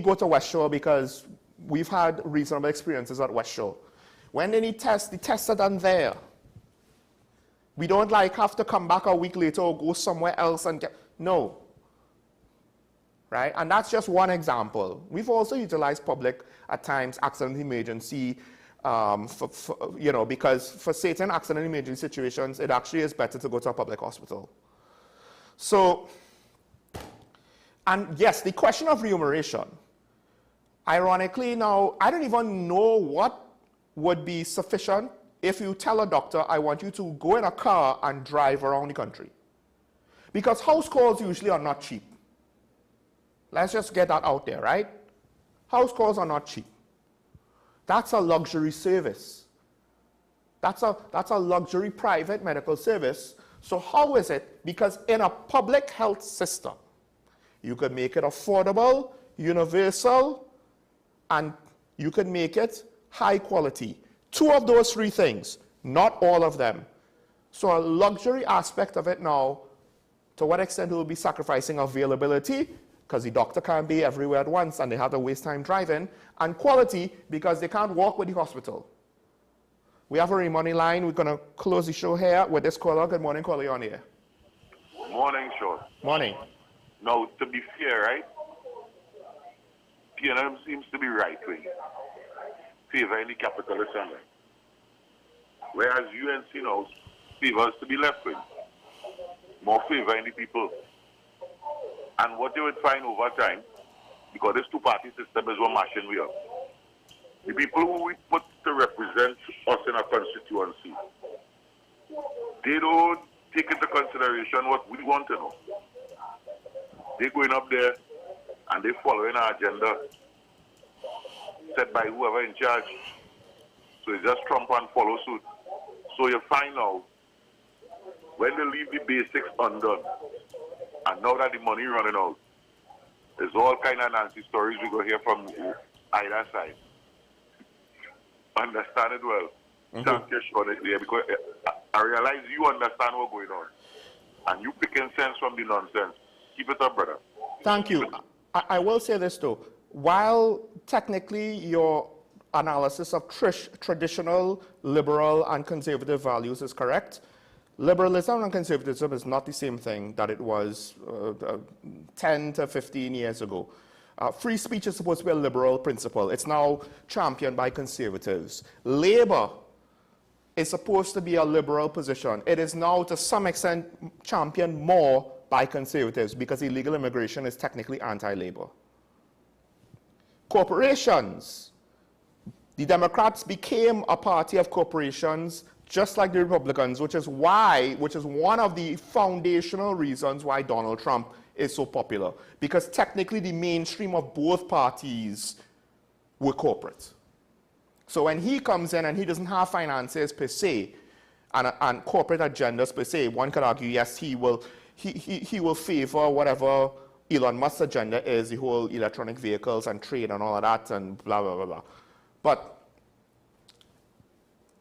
go to West Shore because we've had reasonable experiences at West Shore. When they need tests, the tests are done there. We don't have to come back a week later or go somewhere else and get, no. Right? And that's just one example. We've also utilized public, at times, accident emergency, because for certain accident emergency situations, it actually is better to go to a public hospital. So, and yes, the question of remuneration, ironically now, I don't even know what would be sufficient if you tell a doctor, I want you to go in a car and drive around the country. Because house calls usually are not cheap. Let's just get that out there, right? House calls are not cheap. That's a luxury service. That's a luxury private medical service. So how is it? Because in a public health system, you could make it affordable, universal, and you could make it high quality. Two of those three things, not all of them. So a luxury aspect of it now, to what extent it will be sacrificing availability, because the doctor can't be everywhere at once and they have to waste time driving, and quality, because they can't walk with the hospital. We have a remoney line. We're going to close the show here with this caller. Good morning, caller, you're on here. Morning, Sean. Morning. Now, to be fair, right? PNM seems to be right-wing, favoring the capitalism, whereas UNC now favors to be left-wing, more favoring the people. And what they would find over time, because this two-party system is what mashing we up, the people who we put to represent us in a constituency, they don't take into consideration what we want to know. They're going up there and they're following our agenda set by whoever in charge. So it's just Trump and follow suit. So you find out when they leave the basics undone, and now that the money running out, there's all kind of Nancy stories we go hear from either side. Understand it well. Thank you, Sean, because I realize you understand what's going on. And you picking sense from the nonsense. Keep it up, brother. Thank you. I will say this, though. While technically your analysis of traditional liberal and conservative values is correct, liberalism and conservatism is not the same thing that it was 10 to 15 years ago. Free speech is supposed to be a liberal principle. It's now championed by conservatives. Labor is supposed to be a liberal position. It is now, to some extent, championed more by conservatives because illegal immigration is technically anti-labor. Corporations. The Democrats became a party of corporations just like the Republicans, which is one of the foundational reasons why Donald Trump is so popular. Because technically the mainstream of both parties were corporate. So when he comes in and he doesn't have finances per se, and corporate agendas per se, one could argue, yes, he will favor whatever Elon Musk's agenda is, the whole electronic vehicles and trade and all of that and blah, blah, blah, blah. But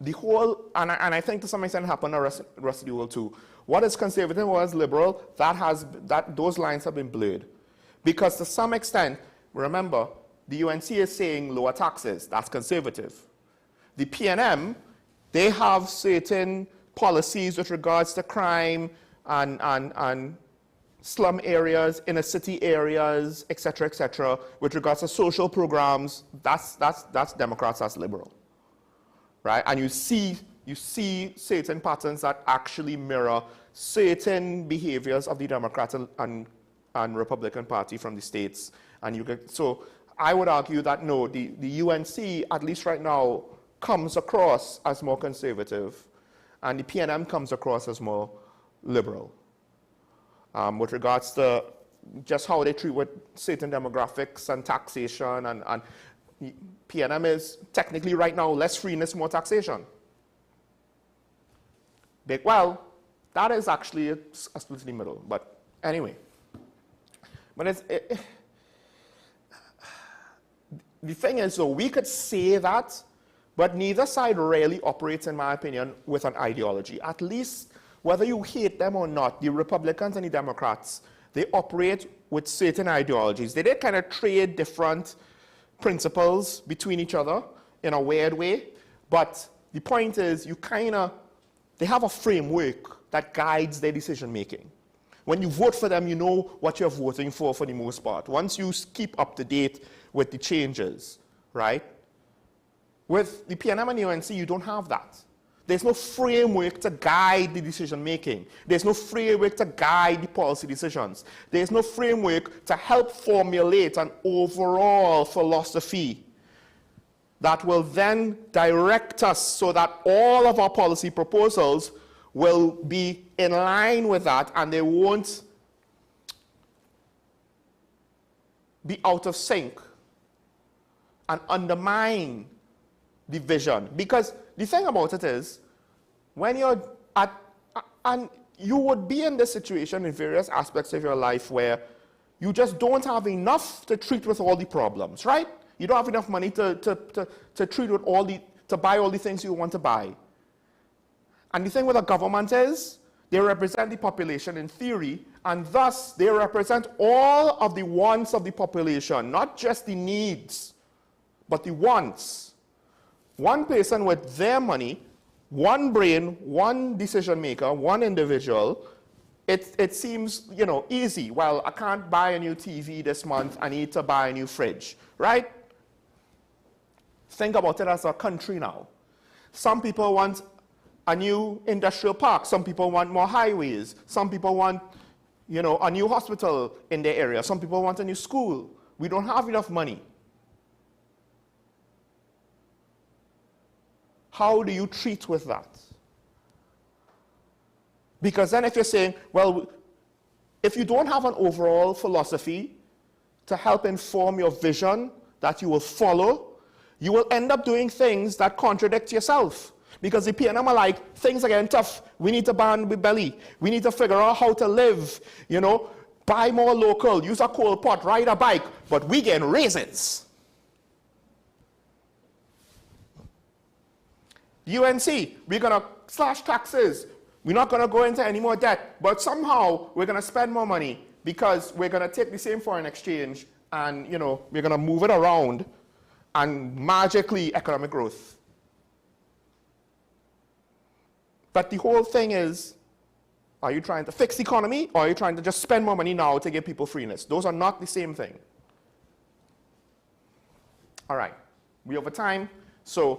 the whole, and I think to some extent it happened in the rest of the world too. What is conservative, what is liberal, those lines have been blurred. Because to some extent, remember, the UNC is saying lower taxes, that's conservative. The PNM, they have certain policies with regards to crime and slum areas, inner city areas, etc., with regards to social programs. That's Democrats, that's liberal, right? And you see certain patterns that actually mirror certain behaviors of the Democrats and and Republican Party from the states. And so I would argue that no, the UNC, at least right now, comes across as more conservative, and the PNM comes across as more liberal. With regards to just how they treat with certain demographics and taxation, and PNM is technically right now less freeness, more taxation. Well, that is actually a split in the middle, but anyway. But the thing is, so we could say that, but neither side really operates, in my opinion, with an ideology. At least, whether you hate them or not, the Republicans and the Democrats, they operate with certain ideologies. They did kind of trade different principles between each other in a weird way, but the point is, they have a framework that guides their decision making. When you vote for them, you know what you're voting for the most part. Once you keep up to date with the changes, right? With the PNM and UNC, you don't have that. There's no framework to guide the decision making. There's no framework to guide the policy decisions. There's no framework to help formulate an overall philosophy that will then direct us so that all of our policy proposals will be in line with that, and they won't be out of sync and undermine the vision. Because the thing about it is, when you're and you would be in this situation in various aspects of your life where you just don't have enough to treat with all the problems, right? You don't have enough money to treat with to buy all the things you want to buy. And the thing with the government is, they represent the population in theory, and thus they represent all of the wants of the population, not just the needs, but the wants. One person with their money, one brain, one decision maker, one individual, it seems, easy. Well, I can't buy a new TV this month, I need to buy a new fridge, right? Think about it as a country now. Some people want a new industrial park. Some people want more highways. Some people want, a new hospital in their area. Some people want a new school. We don't have enough money. How do you treat with that? Because then if you're saying, well, if you don't have an overall philosophy to help inform your vision that you will follow, you will end up doing things that contradict yourself. Because the PNM are like, things are getting tough. We need to ban the belly. We need to figure out how to live, buy more local, use a coal pot, ride a bike, but we getting raises. UNC, we're going to slash taxes. We're not going to go into any more debt, but somehow we're going to spend more money because we're going to take the same foreign exchange and, we're going to move it around and magically economic growth. But the whole thing is, are you trying to fix the economy or are you trying to just spend more money now to give people freeness? Those are not the same thing. All right, we're over time, so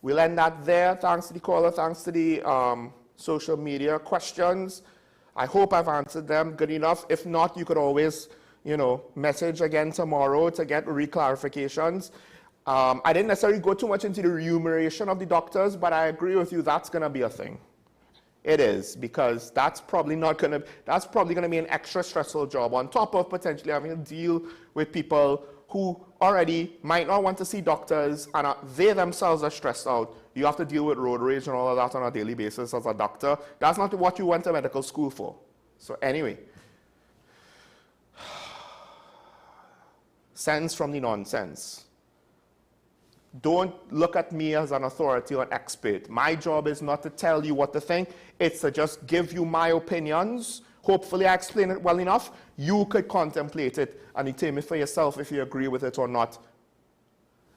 we'll end that there. Thanks to the caller, thanks to the social media questions. I hope I've answered them good enough. If not, you could always, message again tomorrow to get re-clarifications. I didn't necessarily go too much into the remuneration of the doctors, but I agree with you, that's going to be a thing. It is, because that's probably going to be an extra stressful job on top of potentially having to deal with people who already might not want to see doctors and they themselves are stressed out. You have to deal with road rage and all of that on a daily basis as a doctor. That's not what you went to medical school for. So anyway, sense from the nonsense. Don't look at me as an authority or an expert. My job is not to tell you what to think. It's to just give you my opinions. Hopefully I explain it well enough. You could contemplate it and determine for yourself if you agree with it or not.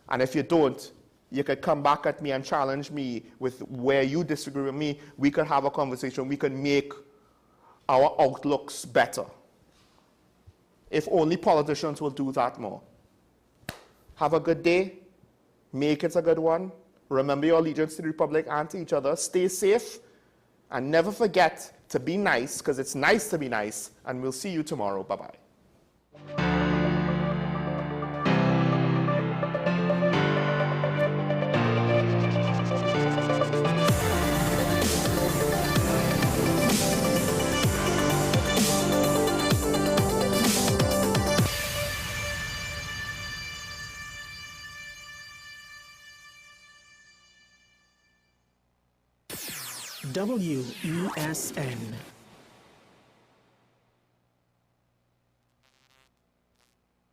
And if you don't, you could come back at me and challenge me with where you disagree with me. We could have a conversation. We could make our outlooks better. If only politicians will do that more. Have a good day. Make it a good one. Remember your allegiance to the Republic and to each other. Stay safe. And never forget to be nice, because it's nice to be nice. And we'll see you tomorrow. Bye-bye. WESN.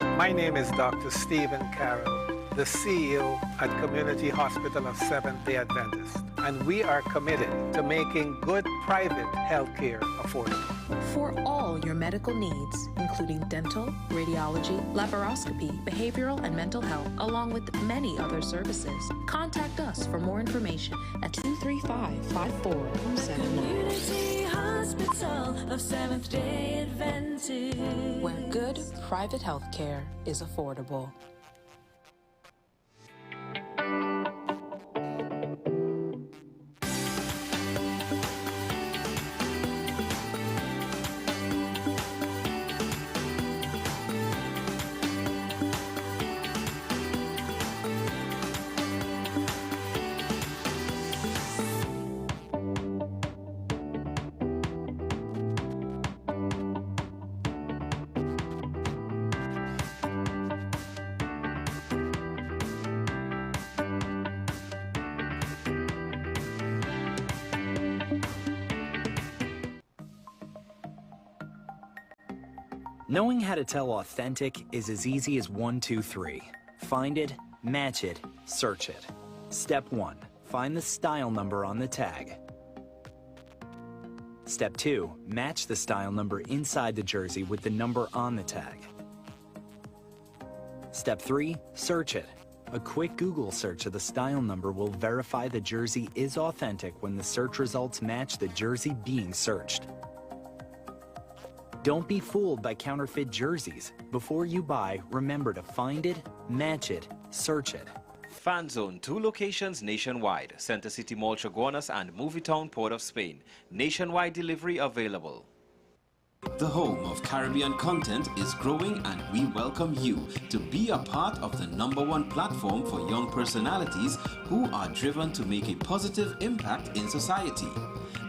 My name is Dr. Stephen Carroll, the CEO at Community Hospital of Seventh-day Adventist, and we are committed to making good private healthcare affordable. For all your medical needs, including dental, radiology, laparoscopy, behavioral and mental health, along with many other services, contact us for more information at 235-5479. Community Hospital of Seventh-day Adventist, where good private health care is affordable. Knowing how to tell authentic is as easy as 1, 2, 3. Find it, match it, search it. Step 1. Find the style number on the tag. Step 2. Match the style number inside the jersey with the number on the tag. Step 3. Search it. A quick Google search of the style number will verify the jersey is authentic when the search results match the jersey being searched. Don't be fooled by counterfeit jerseys. Before you buy, remember to find it, match it, search it. Fan Zone, 2 locations nationwide. Center City Mall, Chaguanas and Movietown, Port of Spain. Nationwide delivery available. The home of Caribbean content is growing, and we welcome you to be a part of the #1 platform for young personalities who are driven to make a positive impact in society.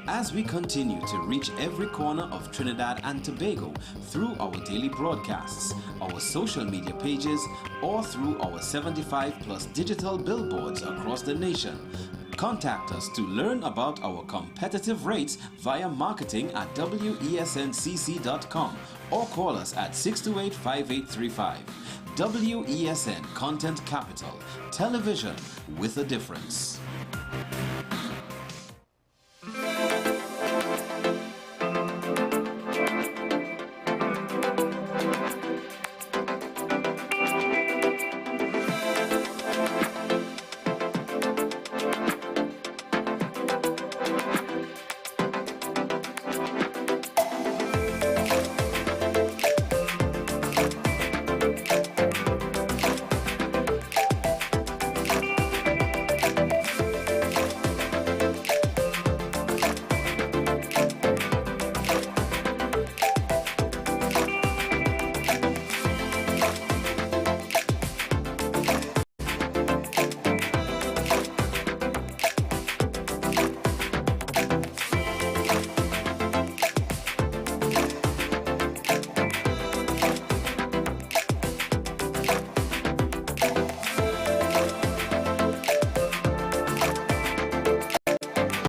As we continue to reach every corner of Trinidad and Tobago through our daily broadcasts, our social media pages, or through our 75+ digital billboards across the nation, contact us to learn about our competitive rates via marketing at wesncc.com or call us at 628-5835. WESN Content Capital, television with a difference.